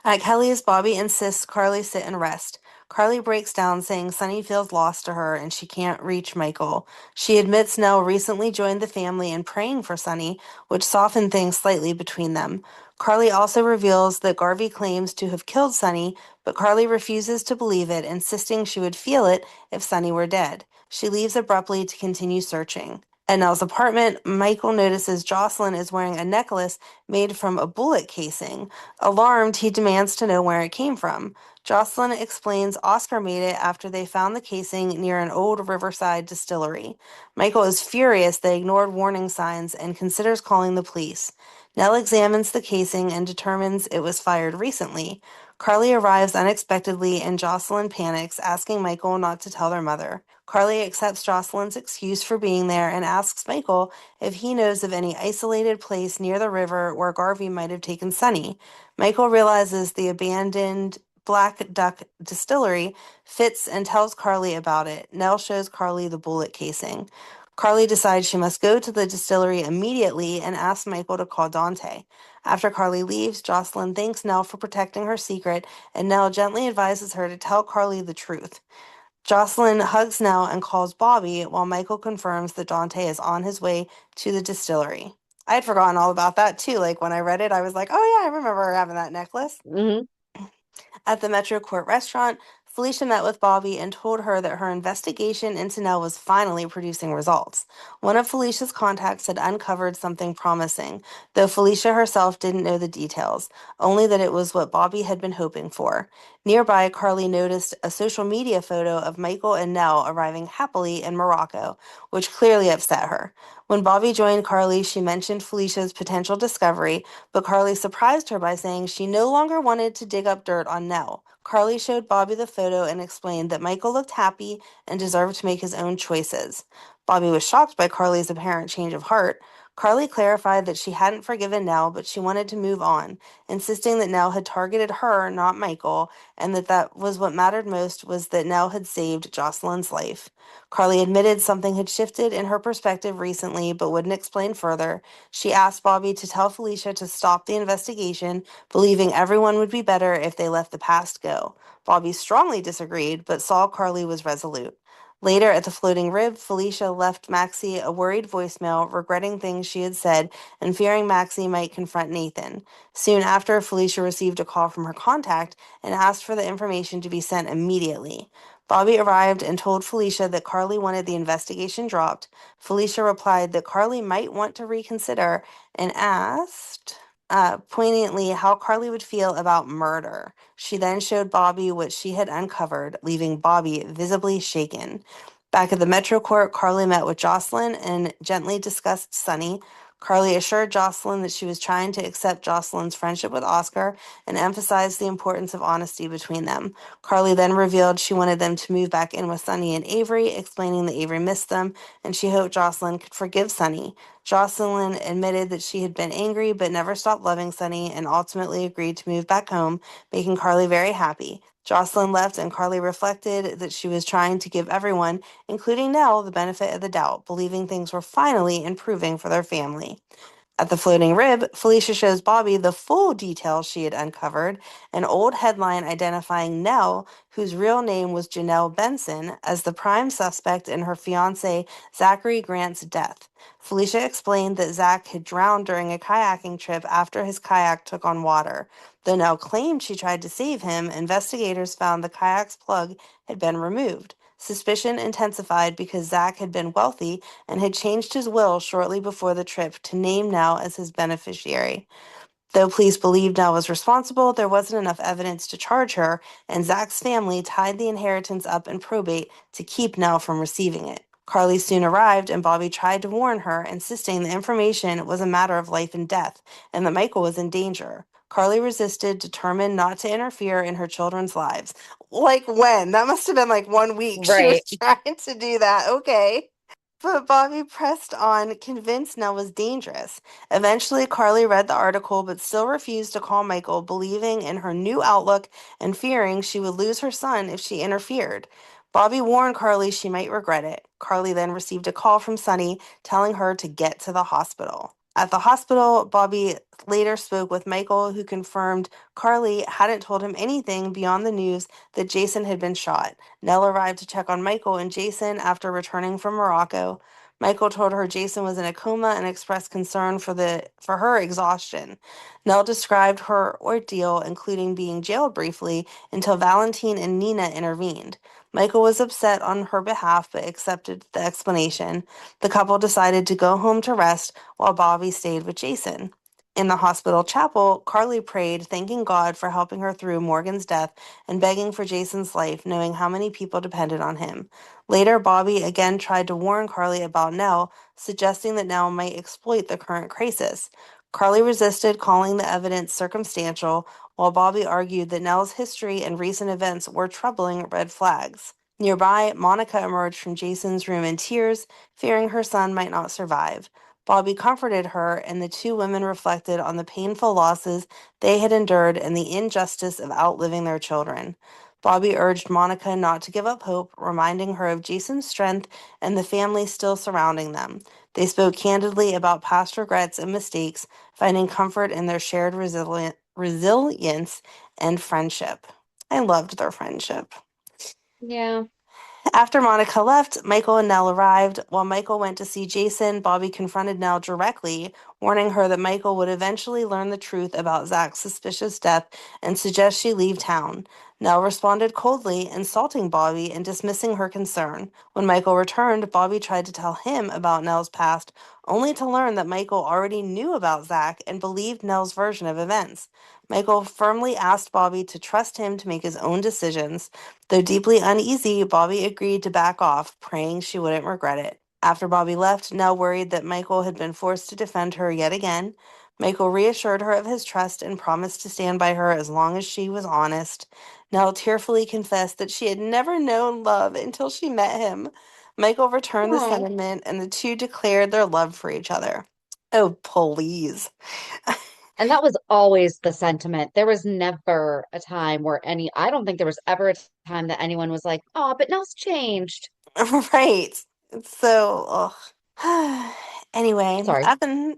At Kelly's, Bobbie insists Carly sit and rest. Carly breaks down, saying Sonny feels lost to her and she can't reach Michael. She admits Nell recently joined the family in praying for Sonny, which softened things slightly between them. Carly also reveals that Garvey claims to have killed Sonny, but Carly refuses to believe it, insisting she would feel it if Sonny were dead. She leaves abruptly to continue searching. At Nell's apartment, Michael notices Jocelyn is wearing a necklace made from a bullet casing. Alarmed, he demands to know where it came from. Jocelyn explains Oscar made it after they found the casing near an old riverside distillery. Michael is furious they ignored warning signs and considers calling the police. Nell examines the casing and determines it was fired recently. Carly arrives unexpectedly and Jocelyn panics, asking Michael not to tell their mother. Carly accepts Jocelyn's excuse for being there and asks Michael if he knows of any isolated place near the river where Garvey might have taken Sonny. Michael realizes the abandoned Black Duck distillery fits and tells Carly about it. Nell shows Carly the bullet casing. Carly decides she must go to the distillery immediately and asks Michael to call Dante. After Carly leaves, Jocelyn thanks Nell for protecting her secret, and Nell gently advises her to tell Carly the truth. Jocelyn hugs Nell and calls Bobbie while Michael confirms that Dante is on his way to the distillery. I had forgotten all about that too. Like when I read it, I was like, oh yeah, I remember her having that necklace. Hmm. At the Metro Court restaurant, Felicia met with Bobbie and told her that her investigation into Nell was finally producing results. One of Felicia's contacts had uncovered something promising, though Felicia herself didn't know the details, only that it was what Bobbie had been hoping for. Nearby, Carly noticed a social media photo of Michael and Nell arriving happily in Morocco, which clearly upset her. When Bobbie joined Carly, she mentioned Felicia's potential discovery, but Carly surprised her by saying she no longer wanted to dig up dirt on Nell. Carly showed Bobbie the photo and explained that Michael looked happy and deserved to make his own choices. Bobbie was shocked by Carly's apparent change of heart. Carly clarified that she hadn't forgiven Nell, but she wanted to move on, insisting that Nell had targeted her, not Michael, and that was what mattered most was that Nell had saved Jocelyn's life. Carly admitted something had shifted in her perspective recently, but wouldn't explain further. She asked Bobbie to tell Felicia to stop the investigation, believing everyone would be better if they let the past go. Bobbie strongly disagreed, but saw Carly was resolute. Later at the Floating Rib, Felicia left Maxie a worried voicemail, regretting things she had said and fearing Maxie might confront Nathan. Soon after, Felicia received a call from her contact and asked for the information to be sent immediately. Bobbie arrived and told Felicia that Carly wanted the investigation dropped. Felicia replied that Carly might want to reconsider and asked poignantly how Carly would feel about murder. She then showed Bobbie what she had uncovered, leaving Bobbie visibly shaken. Back at the Metro Court, Carly met with Jocelyn and gently discussed Sonny. Carly assured Jocelyn that she was trying to accept Jocelyn's friendship with Oscar and emphasized the importance of honesty between them. Carly then revealed she wanted them to move back in with Sonny and Avery, explaining that Avery missed them, and she hoped Jocelyn could forgive Sonny. Jocelyn admitted that she had been angry but never stopped loving Sonny and ultimately agreed to move back home, making Carly very happy. Jocelyn left and Carly reflected that she was trying to give everyone, including Nell, the benefit of the doubt, believing things were finally improving for their family. At the Floating Rib, Felicia shows Bobbie the full details she had uncovered, an old headline identifying Nell, whose real name was Janelle Benson, as the prime suspect in her fiancé Zachary Grant's death. Felicia explained that Zach had drowned during a kayaking trip after his kayak took on water. Though Nell claimed she tried to save him, investigators found the kayak's plug had been removed. Suspicion intensified because Zach had been wealthy and had changed his will shortly before the trip to name Nell as his beneficiary. Though police believed Nell was responsible, there wasn't enough evidence to charge her, and Zach's family tied the inheritance up in probate to keep Nell from receiving it. Carly soon arrived, and Bobbie tried to warn her, insisting the information was a matter of life and death, and that Michael was in danger. Carly resisted, determined not to interfere in her children's lives. Like when? That must have been like 1 week she was Right. trying to do that. Okay. But Bobbie pressed on, convinced Nell was dangerous. Eventually, Carly read the article but still refused to call Michael, believing in her new outlook and fearing she would lose her son if she interfered. Bobbie warned Carly she might regret it. Carly then received a call from Sonny telling her to get to the hospital. At the hospital, Bobbie later spoke with Michael, who confirmed Carly hadn't told him anything beyond the news that Jason had been shot. Nell arrived to check on Michael and Jason after returning from Morocco. Michael told her Jason was in a coma and expressed concern for her exhaustion. Nelle described her ordeal, including being jailed briefly, until Valentine and Nina intervened. Michael was upset on her behalf but accepted the explanation. The couple decided to go home to rest while Bobbie stayed with Jason. In the hospital chapel, Carly prayed, thanking God for helping her through Morgan's death and begging for Jason's life, knowing how many people depended on him. Later, Bobbie again tried to warn Carly about Nelle, suggesting that Nelle might exploit the current crisis. Carly resisted, calling the evidence circumstantial, while Bobbie argued that Nelle's history and recent events were troubling red flags. Nearby, Monica emerged from Jason's room in tears, fearing her son might not survive. Bobbie comforted her, and the two women reflected on the painful losses they had endured and the injustice of outliving their children. Bobbie urged Monica not to give up hope, reminding her of Jason's strength and the family still surrounding them. They spoke candidly about past regrets and mistakes, finding comfort in their shared resilience and friendship. I loved their friendship. Yeah. After Monica left, Michael and Nelle arrived. While Michael went to see Jason, Bobbie confronted Nelle directly, warning her that Michael would eventually learn the truth about Zach's suspicious death and suggest she leave town. Nelle responded coldly, insulting Bobbie and dismissing her concern. When Michael returned, Bobbie tried to tell him about Nelle's past, only to learn that Michael already knew about Zach and believed Nelle's version of events. Michael firmly asked Bobbie to trust him to make his own decisions. Though deeply uneasy, Bobbie agreed to back off, praying she wouldn't regret it. After Bobbie left, Nelle worried that Michael had been forced to defend her yet again. Michael reassured her of his trust and promised to stand by her as long as she was honest. Nelle tearfully confessed that she had never known love until she met him. Michael returned the Oh. sentiment, and the two declared their love for each other. Oh, please. And that was always the sentiment. There was never a time where I don't think there was ever a time that anyone was like, oh, but Nell's changed. Right. It's so, ugh. Anyway, Sorry.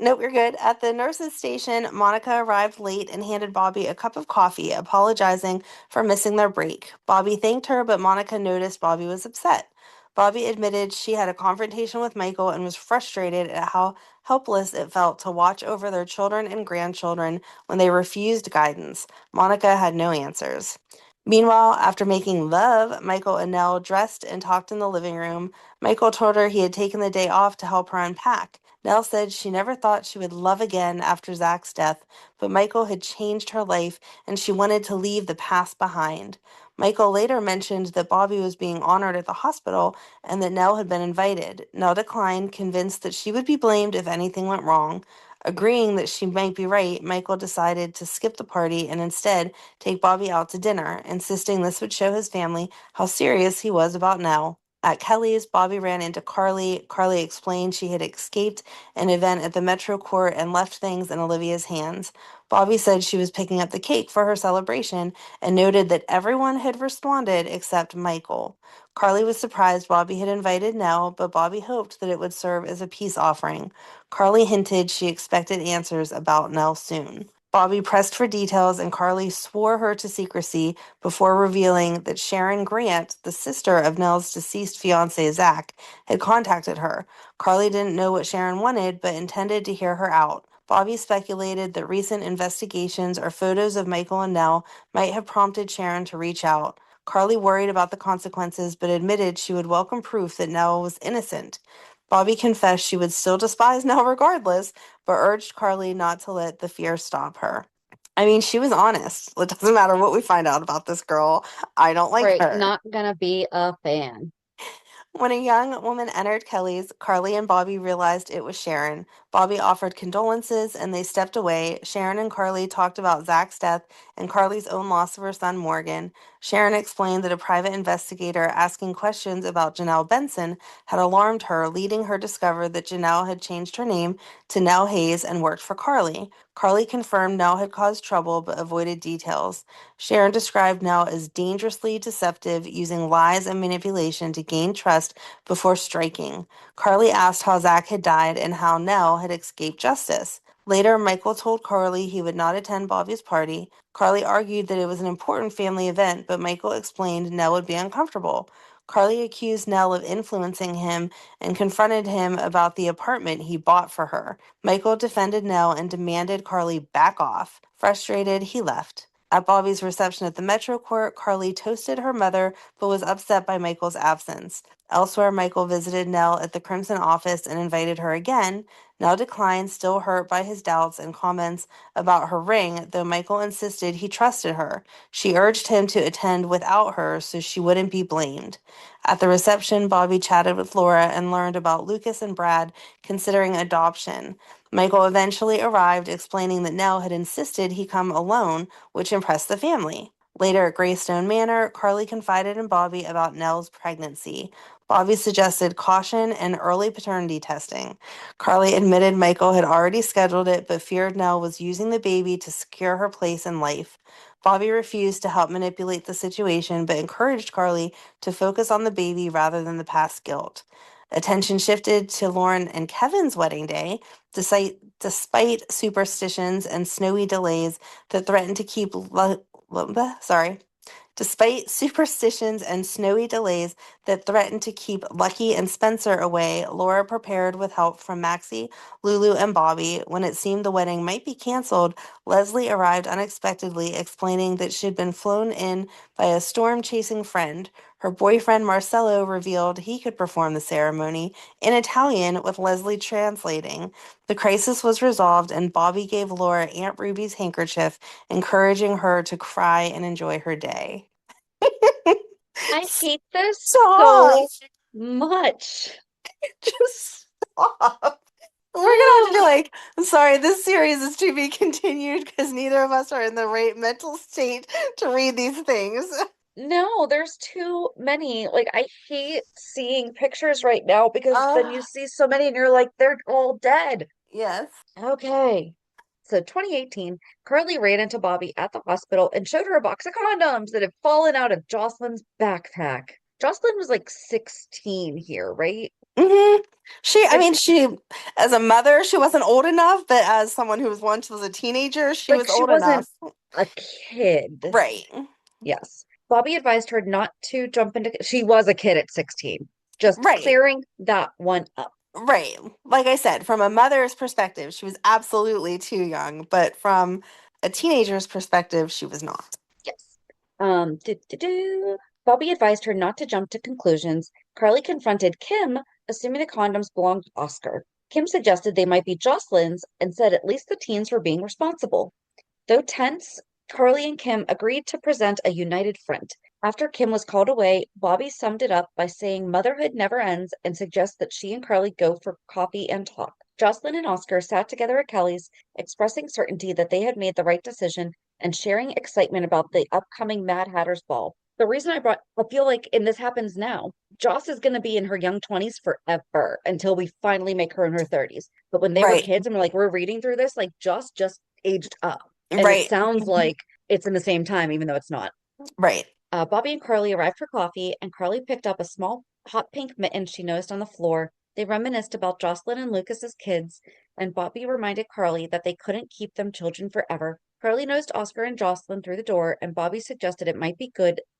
nope, you're good. At the nurse's station, Monica arrived late and handed Bobbie a cup of coffee, apologizing for missing their break. Bobbie thanked her, but Monica noticed Bobbie was upset. Bobbie admitted she had a confrontation with Michael and was frustrated at how helpless it felt to watch over their children and grandchildren when they refused guidance. Monica had no answers. Meanwhile, after making love, Michael and Nelle dressed and talked in the living room. Michael told her he had taken the day off to help her unpack. Nelle said she never thought she would love again after Zach's death, but Michael had changed her life and she wanted to leave the past behind. Michael later mentioned that Bobbie was being honored at the hospital and that Nelle had been invited. Nelle declined, convinced that she would be blamed if anything went wrong. Agreeing that she might be right, Michael decided to skip the party and instead take Bobbie out to dinner, insisting this would show his family how serious he was about Nelle. At Kelly's, Bobbie ran into Carly. Carly explained she had escaped an event at the Metro Court and left things in Olivia's hands. Bobbie said she was picking up the cake for her celebration and noted that everyone had responded except Michael. Carly was surprised Bobbie had invited Nelle, but Bobbie hoped that it would serve as a peace offering. Carly hinted she expected answers about Nelle soon. Bobbie pressed for details, and Carly swore her to secrecy before revealing that Sharon Grant, the sister of Nell's deceased fiancé Zach, had contacted her. Carly didn't know what Sharon wanted, but intended to hear her out. Bobbie speculated that recent investigations or photos of Michael and Nelle might have prompted Sharon to reach out. Carly worried about the consequences, but admitted she would welcome proof that Nelle was innocent. Bobbie confessed she would still despise Nelle regardless, but urged Carly not to let the fear stop her. I mean, she was honest. It doesn't matter what we find out about this girl. I don't like Right. her. Not gonna be a fan. When a young woman entered Kelly's, Carly and Bobbie realized it was Sharon. Bobbie offered condolences and they stepped away. Sharon and Carly talked about Zach's death and Carly's own loss of her son Morgan. Sharon explained that a private investigator asking questions about Janelle Benson had alarmed her, leading her to discover that Janelle had changed her name to Nelle Hayes and worked for Carly. Carly confirmed Nelle had caused trouble but avoided details. Sharon described Nelle as dangerously deceptive, using lies and manipulation to gain trust before striking. Carly asked how Zach had died and how Nelle had escaped justice. Later, Michael told Carly he would not attend Bobbie's party. Carly argued that it was an important family event, but Michael explained Nelle would be uncomfortable. Carly accused Nelle of influencing him and confronted him about the apartment he bought for her. Michael defended Nelle and demanded Carly back off. Frustrated, he left. At Bobbie's reception at the Metro Court, Carly toasted her mother but was upset by Michael's absence. Elsewhere, Michael visited Nelle at the Crimson office and invited her again. Nelle declined, still hurt by his doubts and comments about her ring, though Michael insisted he trusted her. She urged him to attend without her so she wouldn't be blamed. At the reception, Bobbie chatted with Laura and learned about Lucas and Brad considering adoption. Michael eventually arrived, explaining that Nelle had insisted he come alone, which impressed the family. Later at Greystone Manor, Carly confided in Bobbie about Nelle's pregnancy. Bobbie suggested caution and early paternity testing. Carly admitted Michael had already scheduled it, but feared Nelle was using the baby to secure her place in life. Bobbie refused to help manipulate the situation, but encouraged Carly to focus on the baby rather than the past guilt. Attention shifted to Lauren and Kevin's wedding day, despite superstitions and snowy delays that threatened to keep sorry. Despite superstitions and snowy delays that threatened to keep Lucky and Spencer away, Laura prepared with help from Maxie, Lulu, and Bobbie. When it seemed the wedding might be canceled, Leslie arrived unexpectedly, explaining that she'd been flown in by a storm-chasing friend. Her boyfriend Marcello revealed he could perform the ceremony in Italian with Leslie translating. The crisis was resolved, and Bobbie gave Laura Aunt Ruby's handkerchief, encouraging her to cry and enjoy her day. I hate this Stop! so much. Just stop. We're gonna have to be like, I'm sorry, this series is to be continued because neither of us are in the right mental state to read these things. No, there's too many. Like, I hate seeing pictures right now because then you see so many and you're like, they're all dead. Yes. Okay. So 2018, Carly ran into Bobbie at the hospital and showed her a box of condoms that had fallen out of Jocelyn's backpack. Jocelyn was like 16 here, right? hmm I And mean, as a mother, she wasn't old enough, but as someone who was once was a teenager, she like was she old wasn't enough. a kid. Right. Yes. Bobbie advised her not to jump into, she was a kid at 16. Just Right. clearing that one up. Right. Like I said, from a mother's perspective, she was absolutely too young, but from a teenager's perspective, she was not. Yes. Bobbie advised her not to jump to conclusions. Carly confronted Kim, assuming the condoms belonged to Oscar. Kim suggested they might be Jocelyn's and said at least the teens were being responsible. Though tense, Carly and Kim agreed to present a united front. After Kim was called away, Bobbie summed it up by saying motherhood never ends and suggests that she and Carly go for coffee and talk. Jocelyn and Oscar sat together at Kelly's, expressing certainty that they had made the right decision and sharing excitement about the upcoming Mad Hatter's Ball. The reason I feel like, and this happens now, Joss is going to be in her young 20s forever until we finally make her in her 30s. But when they were Right. kids and we're reading through this, like Joss just aged up. And it Right. sounds like it's in the same time, even though it's not. Right. Bobbie and Carly arrived for coffee, and Carly picked up a small hot pink mitten she noticed on the floor. They reminisced about Jocelyn and Lucas's kids, and Bobbie reminded Carly that they couldn't keep them children forever. Carly noticed Oscar and Jocelyn through the door, and Bobbie suggested it might be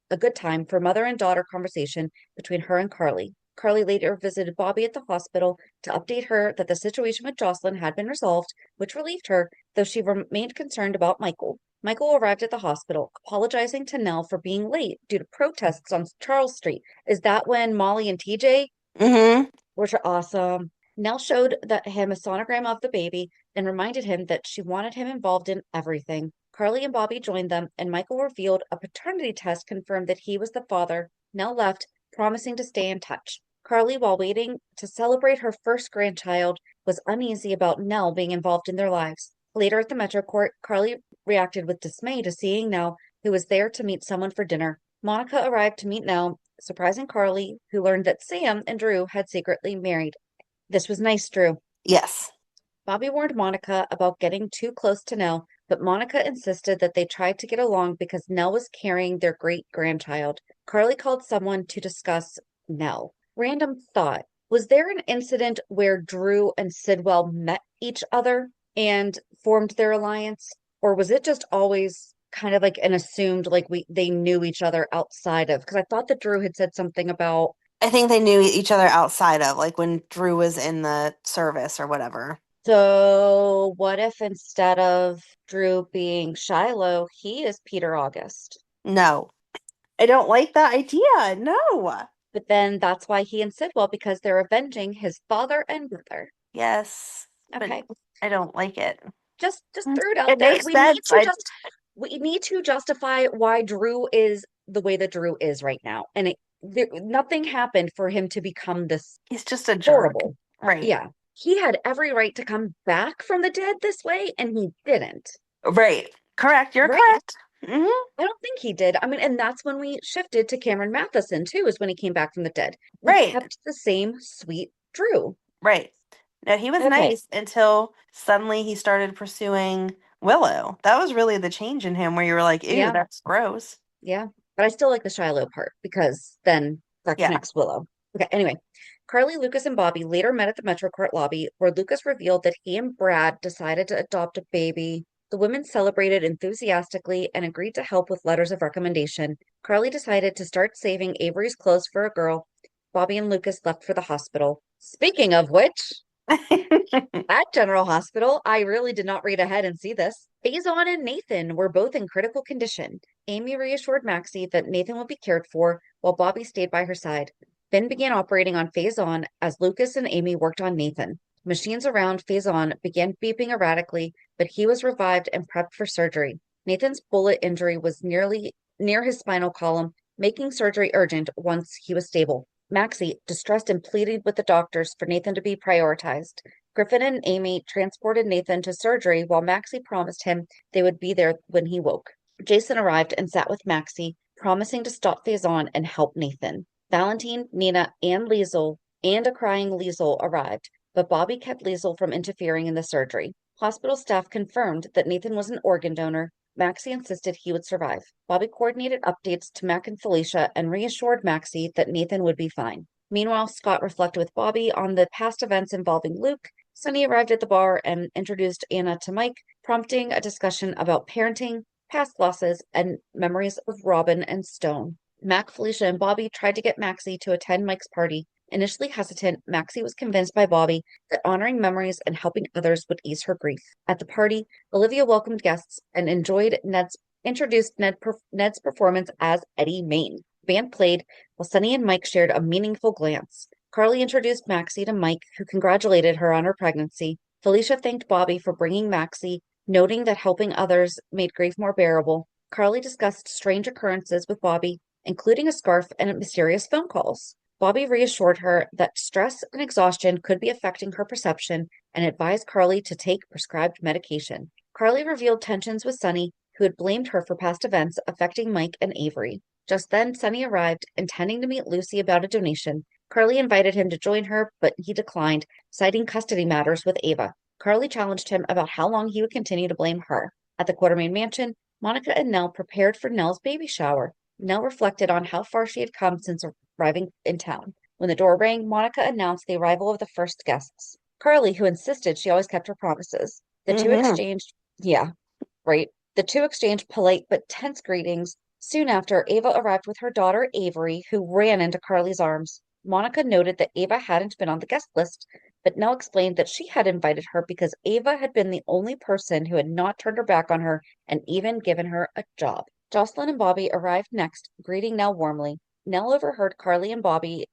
a good time for mother and daughter conversation between her and Carly. Carly later visited Bobbie at the hospital to update her that the situation with Jocelyn had been resolved, which relieved her, though she remained concerned about Michael. Michael arrived at the hospital, apologizing to Nelle for being late due to protests on Charles Street. Is that when Molly and TJ, hmm which are awesome? Nelle showed him a sonogram of the baby and reminded him that she wanted him involved in everything. Carly and Bobbie joined them, and Michael revealed a paternity test confirmed that he was the father. Nelle left, promising to stay in touch. Carly, while waiting to celebrate her first grandchild, was uneasy about Nelle being involved in their lives. Later at the Metro Court, Carly reacted with dismay to seeing Nelle, who was there to meet someone for dinner. Monica arrived to meet Nelle, surprising Carly, who learned that Sam and Drew had secretly married. This was nice, Drew. Yes. Bobbie warned Monica about getting too close to Nelle, but Monica insisted that they tried to get along because Nelle was carrying their great grandchild. Carly called someone to discuss Nelle. Random thought. Was there an incident where Drew and Sidwell met each other and formed their alliance? Or was it just always kind of like an assumed like they knew each other outside of, because I thought that Drew had said something about, I think they knew each other outside of, like when Drew was in the service or whatever. so what if instead of Drew being Shiloh, he is Peter August? No, I don't like that idea. No. But then that's why he and Sidwell, because they're avenging his father and brother. Yes, but Okay. I don't like it. Just threw it out It there. makes sense. I just, We need to justify why Drew is the way that Drew is right now. And nothing happened for him to become this he's just a jerk. horrible. Right. Yeah. He had every right to come back from the dead this way, and he didn't. Right. Correct. You're Right? correct. Hmm. I don't think he did. I mean, and that's when we shifted to Cameron Matheson too, is when he came back from the dead. We Right. kept the same sweet Drew. Right. No, he was Okay. nice until suddenly he started pursuing Willow. That was really the change in him where you were like, ew, Yeah. that's gross. Yeah. But I still like the Shiloh part because then that Yeah. connects Willow. Okay. Anyway, Carly, Lucas, and Bobbie later met at the Metro Court lobby where Lucas revealed that he and Brad decided to adopt a baby. The women celebrated enthusiastically and agreed to help with letters of recommendation. Carly decided to start saving Avery's clothes for a girl. Bobbie and Lucas left for the hospital. Speaking of which, at General Hospital, I really did not read ahead and see this. Faison and Nathan were both in critical condition. Amy reassured Maxie that Nathan would be cared for while Bobbie stayed by her side. Finn began operating on Faison as Lucas and Amy worked on Nathan. Machines around Faison began beeping erratically, but he was revived and prepped for surgery. Nathan's bullet injury was nearly near his spinal column, making surgery urgent once he was stable. Maxie, distressed and pleaded with the doctors for Nathan to be prioritized. Griffin and Amy transported Nathan to surgery while Maxie promised him they would be there when he woke. Jason arrived and sat with Maxie, promising to stop Faison and help Nathan. Valentine, Nina, and Liesel and a crying Liesel arrived, but Bobbie kept Liesel from interfering in the surgery. Hospital staff confirmed that Nathan was an organ donor. Maxie insisted he would survive. Bobbie coordinated updates to Mac and Felicia and reassured Maxie that Nathan would be fine. Meanwhile, Scott reflected with Bobbie on the past events involving Luke. Sonny arrived at the bar and introduced Anna to Mike, prompting a discussion about parenting, past losses, and memories of Robin and Stone. Mac, Felicia, and Bobbie tried to get Maxie to attend Mike's party. Initially hesitant, Maxie was convinced by Bobbie that honoring memories and helping others would ease her grief. At the party, Olivia welcomed guests and introduced Ned's performance as Eddie Main. The band played while Sonny and Mike shared a meaningful glance. Carly introduced Maxie to Mike, who congratulated her on her pregnancy. Felicia thanked Bobbie for bringing Maxie, noting that helping others made grief more bearable. Carly discussed strange occurrences with Bobbie, including a scarf and mysterious phone calls. Bobbie reassured her that stress and exhaustion could be affecting her perception and advised Carly to take prescribed medication. Carly revealed tensions with Sonny, who had blamed her for past events affecting Mike and Avery. Just then, Sonny arrived, intending to meet Lucy about a donation. Carly invited him to join her, but he declined, citing custody matters with Ava. Carly challenged him about how long he would continue to blame her. At the Quartermain mansion, Monica and Nelle prepared for Nelle's baby shower. Nelle reflected on how far she had come since arriving in town. When the door rang, Monica announced the arrival of the first guests. Carly, who insisted she always kept her promises. The two Hmm. exchanged, yeah, right. The two exchanged polite but tense greetings. Soon after, Ava arrived with her daughter Avery, who ran into Carly's arms. Monica noted that Ava hadn't been on the guest list, but Nell explained that she had invited her because Ava had been the only person who had not turned her back on her and even given her a job. Jocelyn and Bobbie arrived next, greeting Nell warmly. Nell overheard Carly and Bobbie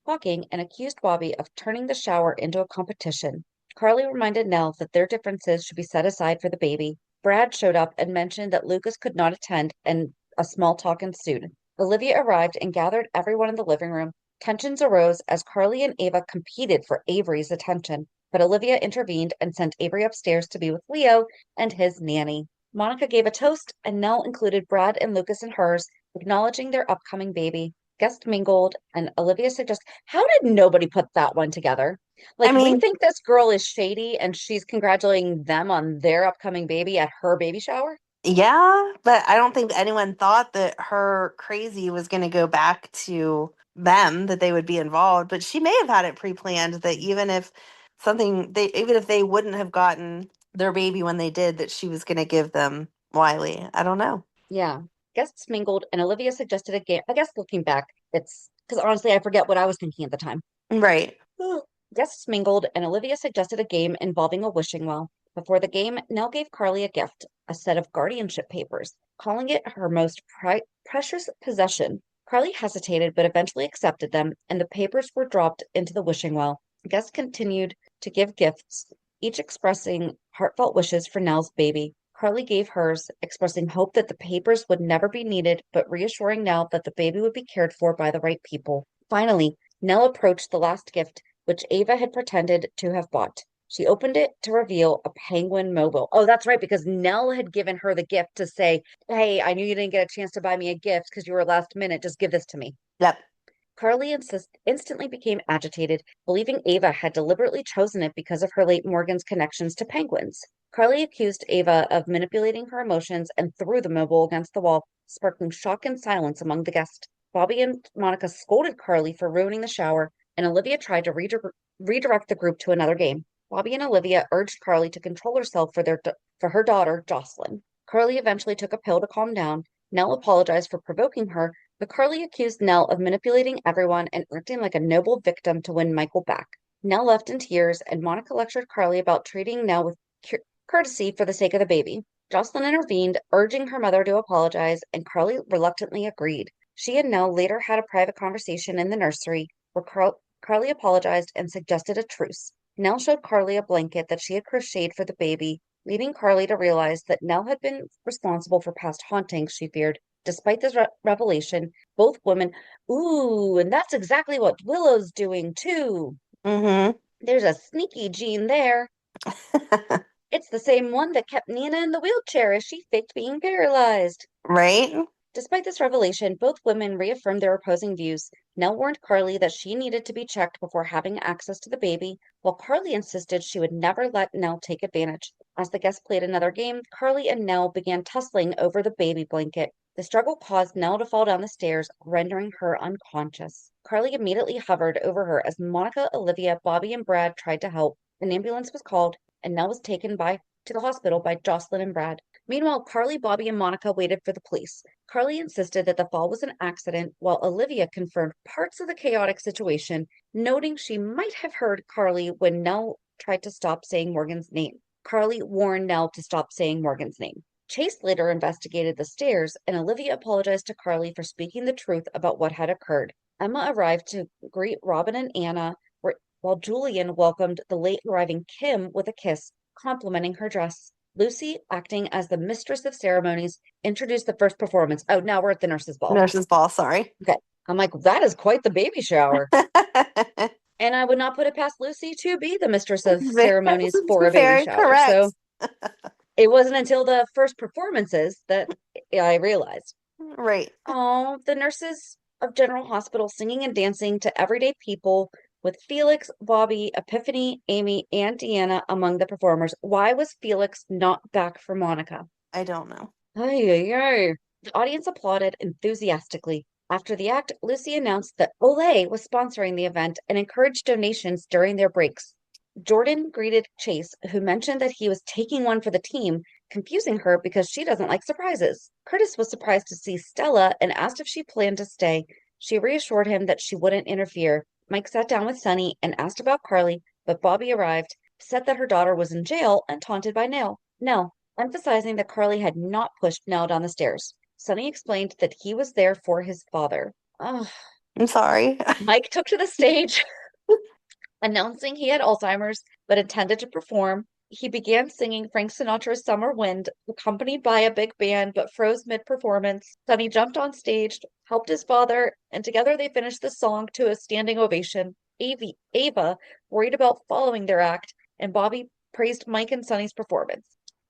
talking and accused Bobbie of turning the shower into a competition. Carly reminded Nell that their differences should be set aside for the baby. Brad showed up and mentioned that Lucas could not attend, and a small talk ensued. Olivia arrived and gathered everyone in the living room. Tensions arose as Carly and Ava competed for Avery's attention, but Olivia intervened and sent Avery upstairs to be with Leo and his nanny. Monica gave a toast, and Nell included Brad and Lucas in hers, acknowledging their upcoming baby. Guests mingled, and Olivia suggested, how did nobody put that one together? I Like, we mean, think this girl is shady and she's congratulating them on their upcoming baby at her baby shower? yeah, but I don't think anyone thought that her crazy was going to go back to them, that they would be involved. But she may have had it pre-planned that even if they wouldn't have gotten their baby when they did, that she was going to give them Wiley. I don't know. Yeah. Guests mingled, and Olivia suggested a game. I guess looking back, it's because honestly, I forget what I was thinking at the time. Right. Guests mingled, and Olivia suggested a game involving a wishing well. Before the game, Nell gave Carly a gift, a set of guardianship papers, calling it her most precious possession. Carly hesitated, but eventually accepted them, and the papers were dropped into the wishing well. Guests continued to give gifts, each expressing heartfelt wishes for Nell's baby. Carly gave hers, expressing hope that the papers would never be needed, but reassuring Nell that the baby would be cared for by the right people. Finally, Nell approached the last gift, which Ava had pretended to have bought. She opened it to reveal a penguin mobile. Oh, that's right, because Nell had given her the gift to say, "Hey, I knew you didn't get a chance to buy me a gift because you were last minute. Just give this to me." Yep. Carly instantly became agitated, believing Ava had deliberately chosen it because of her late Morgan's connections to penguins. Carly accused Ava of manipulating her emotions and threw the mobile against the wall, sparking shock and silence among the guests. Bobbie and Monica scolded Carly for ruining the shower, and Olivia tried to redirect the group to another game. Bobbie and Olivia urged Carly to control herself for her daughter, Jocelyn. Carly eventually took a pill to calm down. Nell apologized for provoking her, but Carly accused Nell of manipulating everyone and acting like a noble victim to win Michael back. Nell left in tears, and Monica lectured Carly about treating Nell with courtesy for the sake of the baby. Jocelyn intervened, urging her mother to apologize, and Carly reluctantly agreed. She and Nell later had a private conversation in the nursery where Carly apologized and suggested a truce. Nell showed Carly a blanket that she had crocheted for the baby, leading Carly to realize that Nell had been responsible for past hauntings she feared. Despite this revelation, both women, ooh, and that's exactly what Willow's doing too. Mm-hmm. There's a sneaky gene there. It's the same one that kept Nina in the wheelchair as she faked being paralyzed. Right? Despite this revelation, both women reaffirmed their opposing views. Nell warned Carly that she needed to be checked before having access to the baby, while Carly insisted she would never let Nell take advantage. As the guests played another game, Carly and Nell began tussling over the baby blanket. The struggle caused Nell to fall down the stairs, rendering her unconscious. Carly immediately hovered over her as Monica, Olivia, Bobbie, and Brad tried to help. An ambulance was called, and Nell was taken to the hospital by Jocelyn and Brad. Meanwhile, Carly, Bobbie, and Monica waited for the police. Carly insisted that the fall was an accident, while Olivia confirmed parts of the chaotic situation, noting she might have heard Carly when Nell tried to stop saying Morgan's name. Carly warned Nell to stop saying Morgan's name. Chase later investigated the stairs, and Olivia apologized to Carly for speaking the truth about what had occurred. Emma arrived to greet Robin and Anna, while Julian welcomed the late arriving Kim with a kiss, complimenting her dress. Lucy, acting as the mistress of ceremonies, introduced the first performance. Oh, now we're at the nurse's ball. Nurse's ball, sorry. Okay. I'm like, that is quite the baby shower. And I would not put it past Lucy to be the mistress of ceremonies for a baby Very shower. So correct. it wasn't until the first performances that I realized. Right. Oh, the nurses of General Hospital singing and dancing to everyday people with Felix, Bobbie, Epiphany, Amy, and Deanna among the performers. Why was Felix not back for Monica? I don't know. Ay, ay, ay. The audience applauded enthusiastically. After the act, Lucy announced that Olay was sponsoring the event and encouraged donations during their breaks. Jordan greeted Chase, who mentioned that he was taking one for the team, confusing her because she doesn't like surprises. Curtis was surprised to see Stella and asked if she planned to stay. She reassured him that she wouldn't interfere. Mike sat down with Sonny and asked about Carly, but Bobbie arrived, said that her daughter was in jail, and taunted by Nell, emphasizing that Carly had not pushed Nell down the stairs. Sonny explained that he was there for his father. Ugh. I'm sorry. Mike took to the stage, announcing he had Alzheimer's but intended to perform. He began singing Frank Sinatra's Summer Wind, accompanied by a big band, but froze mid-performance. Sonny jumped on stage, helped his father, and together they finished the song to a standing ovation. Ava worried about following their act, and Bobbie praised Mike and Sonny's performance.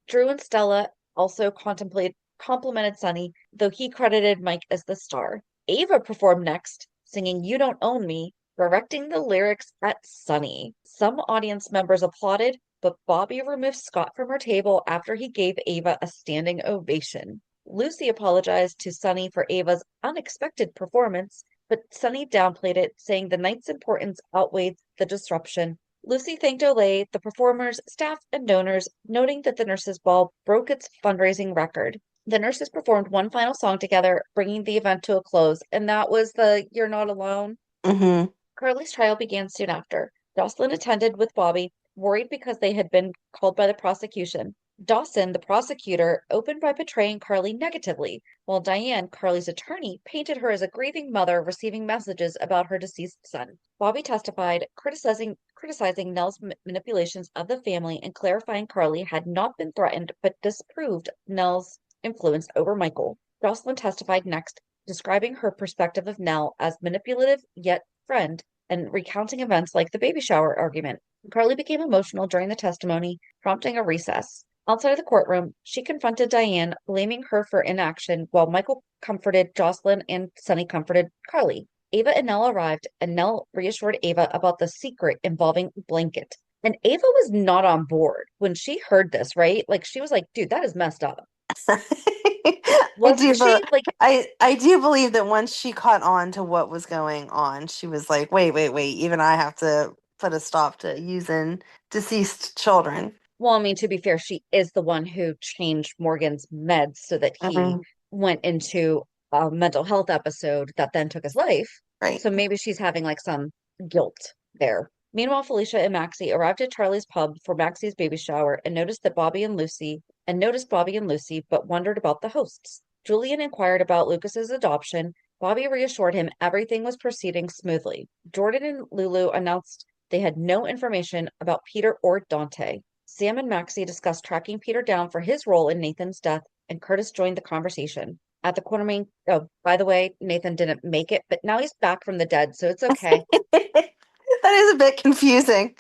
Drew and Stella also complimented Sonny, though he credited Mike as the star. Ava performed next, singing You Don't Own Me, directing the lyrics at Sonny. Some audience members applauded, but Bobbie removed Scott from her table after he gave Ava a standing ovation. Lucy apologized to Sonny for Ava's unexpected performance, but Sonny downplayed it, saying the night's importance outweighed the disruption. Lucy thanked Olay, the performers, staff, and donors, noting that the nurses' ball broke its fundraising record. The nurses performed one final song together, bringing the event to a close, and that was the You're Not Alone. Mm-hmm. Carly's trial began soon after. Jocelyn attended with Bobbie, worried because they had been called by the prosecution. Dawson, the prosecutor, opened by portraying Carly negatively, while Diane, Carly's attorney, painted her as a grieving mother receiving messages about her deceased son. Bobbie testified, criticizing Nell's manipulations of the family and clarifying Carly had not been threatened but disproved Nell's influence over Michael. Jocelyn testified next, describing her perspective of Nell as manipulative yet friend and recounting events like the baby shower argument. Carly became emotional during the testimony, prompting a recess. Outside of the courtroom, she confronted Diane, blaming her for inaction, while Michael comforted Jocelyn and Sonny comforted Carly. Ava and Nell arrived, and Nell reassured Ava about the secret involving Blanket. And Ava was not on board when she heard this, right? Like, she was like, dude, that is messed up. I do, Wasn't but she? Like, I do believe that once she caught on to what was going on, she was like, wait, wait, wait, even I have to put a stop to using deceased children. well, I mean, to be fair, she is the one who changed Morgan's meds so that he Hmm. went into a mental health episode that then took his life. Right. So maybe she's having like some guilt there. Meanwhile, Felicia and Maxie arrived at Charlie's pub for Maxie's baby shower and noticed Bobbie and Lucy, but wondered about the hosts. Julian inquired about Lucas's adoption. Bobbie reassured him everything was proceeding smoothly. Jordan and Lulu announced they had no information about Peter or Dante. Sam and Maxie discussed tracking Peter down for his role in Nathan's death, and Curtis joined the conversation. At the corner meeting, oh, by the way, Nathan didn't make it, but now he's back from the dead, so it's okay. That is a bit confusing.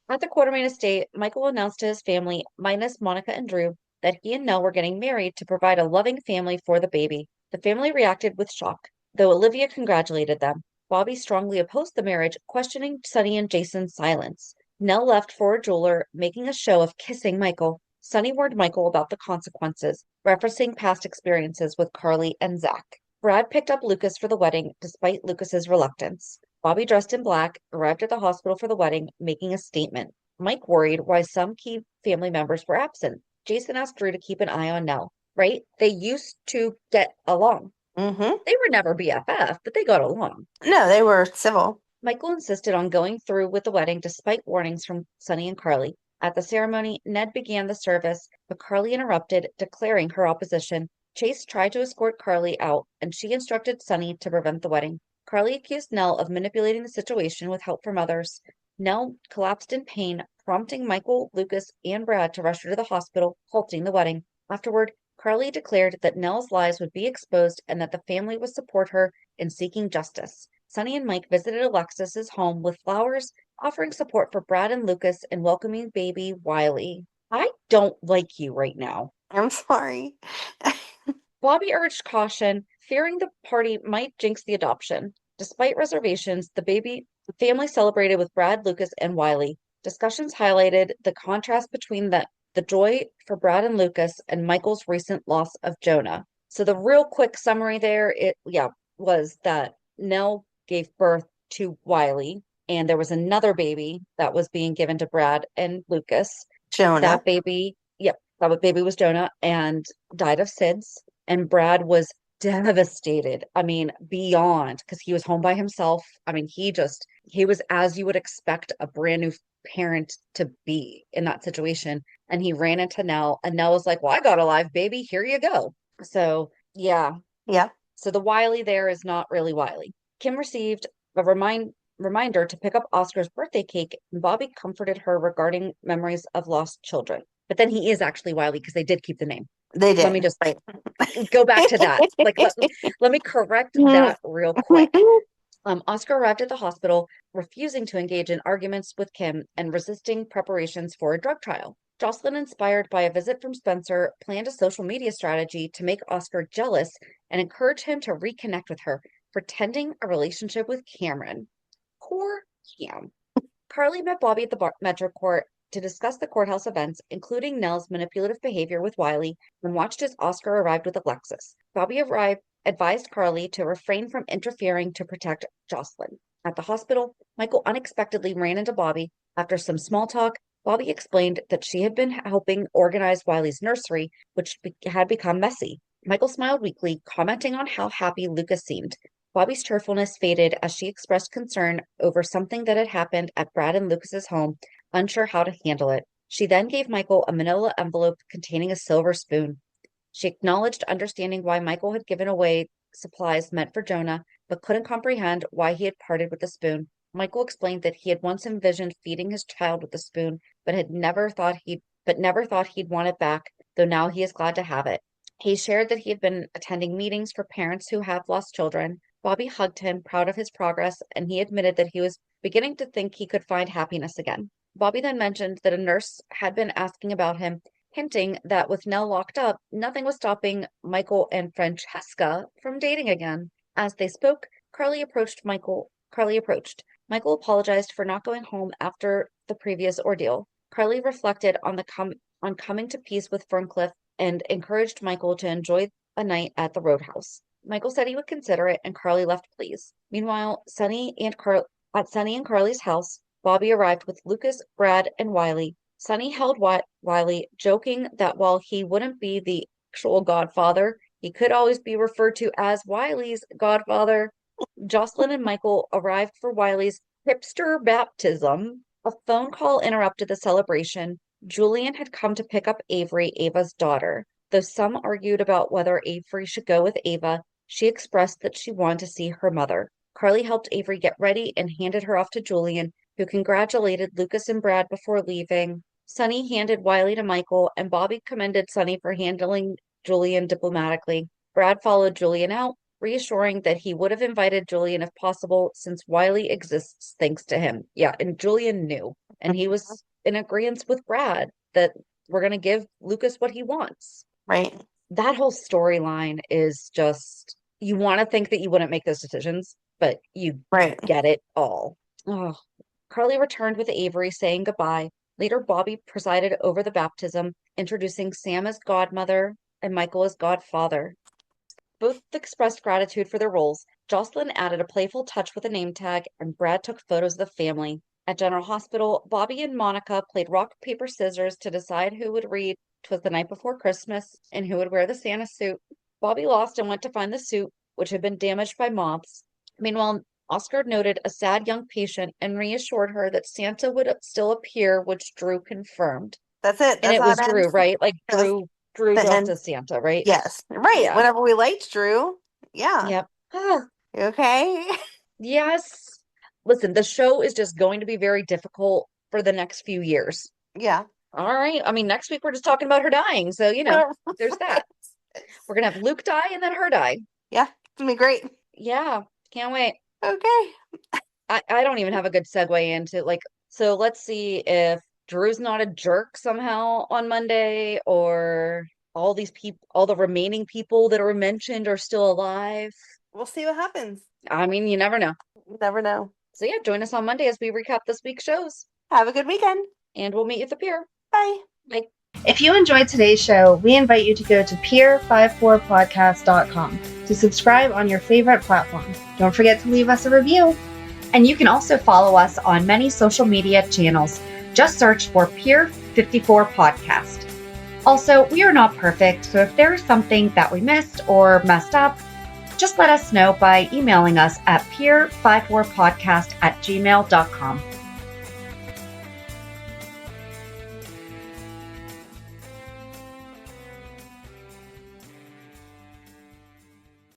At the Quartermain estate, Michael announced to his family, minus Monica and Drew, that he and Nell were getting married to provide a loving family for the baby. The family reacted with shock, though Olivia congratulated them. Bobbie strongly opposed the marriage, questioning Sonny and Jason's silence. Nell left for a jeweler, making a show of kissing Michael. Sonny warned Michael about the consequences, referencing past experiences with Carly and Zach. Brad picked up Lucas for the wedding, despite Lucas's reluctance. Bobbie, dressed in black, arrived at the hospital for the wedding, making a statement. Mike worried why some key family members were absent. Jason asked Drew to keep an eye on Nell, right? They used to get along. Hmm. They were never BFF, but they got along. No, they were civil. Michael insisted on going through with the wedding despite warnings from Sonny and Carly. At the ceremony, Ned began the service, but Carly interrupted, declaring her opposition. Chase tried to escort Carly out, and she instructed Sonny to prevent the wedding. Carly accused Nell of manipulating the situation with help from others. Nell collapsed in pain, prompting Michael, Lucas, and Brad to rush her to the hospital, halting the wedding. Afterward, Carly declared that Nell's lies would be exposed and that the family would support her in seeking justice. Sonny and Mike visited Alexis's home with flowers, offering support for Brad and Lucas and welcoming baby Wiley. I don't like you right now. I'm sorry. Bobbie urged caution, fearing the party might jinx the adoption. Despite reservations, the family celebrated with Brad, Lucas, and Wiley. Discussions highlighted the contrast between the joy for Brad and Lucas and Michael's recent loss of Jonah. So the real quick summary there, was that Nell gave birth to Wiley, and there was another baby that was being given to Brad and Lucas. Jonah. That baby, that baby was Jonah and died of SIDS. And Brad was devastated. I mean, beyond, because he was home by himself. I mean, he was as you would expect a brand new parent to be in that situation. And he ran into Nell, and Nell was like, well, I got a live baby. Here you go. So, yeah. Yeah. So the Wiley there is not really Wiley. Kim received a reminder to pick up Oscar's birthday cake, and Bobbie comforted her regarding memories of lost children. But then he is actually Wiley because they did keep the name. They Let me did. just go back to that. Like, let me correct that real quick. Oscar arrived at the hospital, refusing to engage in arguments with Kim and resisting preparations for a drug trial. Jocelyn, inspired by a visit from Spencer, planned a social media strategy to make Oscar jealous and encourage him to reconnect with her, pretending a relationship with Cameron. Poor Cam. Carly met Bobbie at the Metro Court to discuss the courthouse events, including Nell's manipulative behavior with Wiley, and watched as Oscar arrived with Alexis. Bobbie advised Carly to refrain from interfering to protect Jocelyn. At the hospital, Michael unexpectedly ran into Bobbie. After some small talk, Bobbie explained that she had been helping organize Wiley's nursery, which had become messy. Michael smiled weakly, commenting on how happy Lucas seemed. Bobbie's cheerfulness faded as she expressed concern over something that had happened at Brad and Lucas's home, unsure how to handle it. She then gave Michael a manila envelope containing a silver spoon. She acknowledged understanding why Michael had given away supplies meant for Jonah, but couldn't comprehend why he had parted with the spoon. Michael explained that he had once envisioned feeding his child with the spoon, but never thought he'd want it back, though now he is glad to have it. He shared that he had been attending meetings for parents who have lost children. Bobbie hugged him, proud of his progress, and he admitted that he was beginning to think he could find happiness again. Bobbie then mentioned that a nurse had been asking about him, hinting that with Nelle locked up, nothing was stopping Michael and Francesca from dating again. As they spoke, Carly approached. Michael apologized for not going home after the previous ordeal. Carly reflected on coming to peace with Ferncliff and encouraged Michael to enjoy a night at the Roadhouse. Michael said he would consider it, and Carly left pleased. Meanwhile, at Sonny and Carly's house, Bobbie arrived with Lucas, Brad, and Wiley. Sonny held Wiley, joking that while he wouldn't be the actual godfather, he could always be referred to as Wiley's godfather. Jocelyn and Michael arrived for Wiley's hipster baptism. A phone call interrupted the celebration. Julian had come to pick up Avery, Ava's daughter. Though some argued about whether Avery should go with Ava, she expressed that she wanted to see her mother. Carly helped Avery get ready and handed her off to Julian, who congratulated Lucas and Brad before leaving. Sonny handed Wiley to Michael, and Bobbie commended Sonny for handling Julian diplomatically. Brad followed Julian out, reassuring that he would have invited Julian if possible, since Wiley exists thanks to him. Yeah, and Julian knew, and he was in agreement with Brad that we're going to give Lucas what he wants. Right. That whole storyline is just, you want to think that you wouldn't make those decisions, but you get it all. Oh. Carly returned with Avery, saying goodbye. Later, Bobbie presided over the baptism, introducing Sam as godmother and Michael as godfather. Both expressed gratitude for their roles. Jocelyn added a playful touch with a name tag, and Brad took photos of the family. At General Hospital, Bobbie and Monica played rock, paper, scissors to decide who would read "'Twas the Night Before Christmas" and who would wear the Santa suit. Bobbie lost and went to find the suit, which had been damaged by moths. Meanwhile, Oscar noted a sad young patient and reassured her that Santa would still appear, which Drew confirmed. That's it. And That's it how was it Drew, ends. right? Like Drew dressed And as Santa, right? yes, right. Yeah. Whenever we liked Drew. Yeah. Yep. You okay? Yes. Listen, the show is just going to be very difficult for the next few years. Yeah. All right. I mean, next week we're just talking about her dying. So, there's that. We're going to have Luke die and then her die. Yeah. It's going to be great. Yeah. Can't wait. Okay. I don't even have a good segue into so let's see if Drew's not a jerk somehow on Monday, or all the remaining people that are mentioned are still alive. We'll see what happens. I mean, you never know. You never know. So yeah, join us on Monday as we recap this week's shows. Have a good weekend. And we'll meet you at the pier. Bye. Bye. If you enjoyed today's show, we invite you to go to pier54podcast.com to subscribe on your favorite platform. Don't forget to leave us a review. And you can also follow us on many social media channels. Just search for Pier 54 Podcast. Also, we are not perfect, so if there is something that we missed or messed up, just let us know by emailing us at pier54podcast@gmail.com.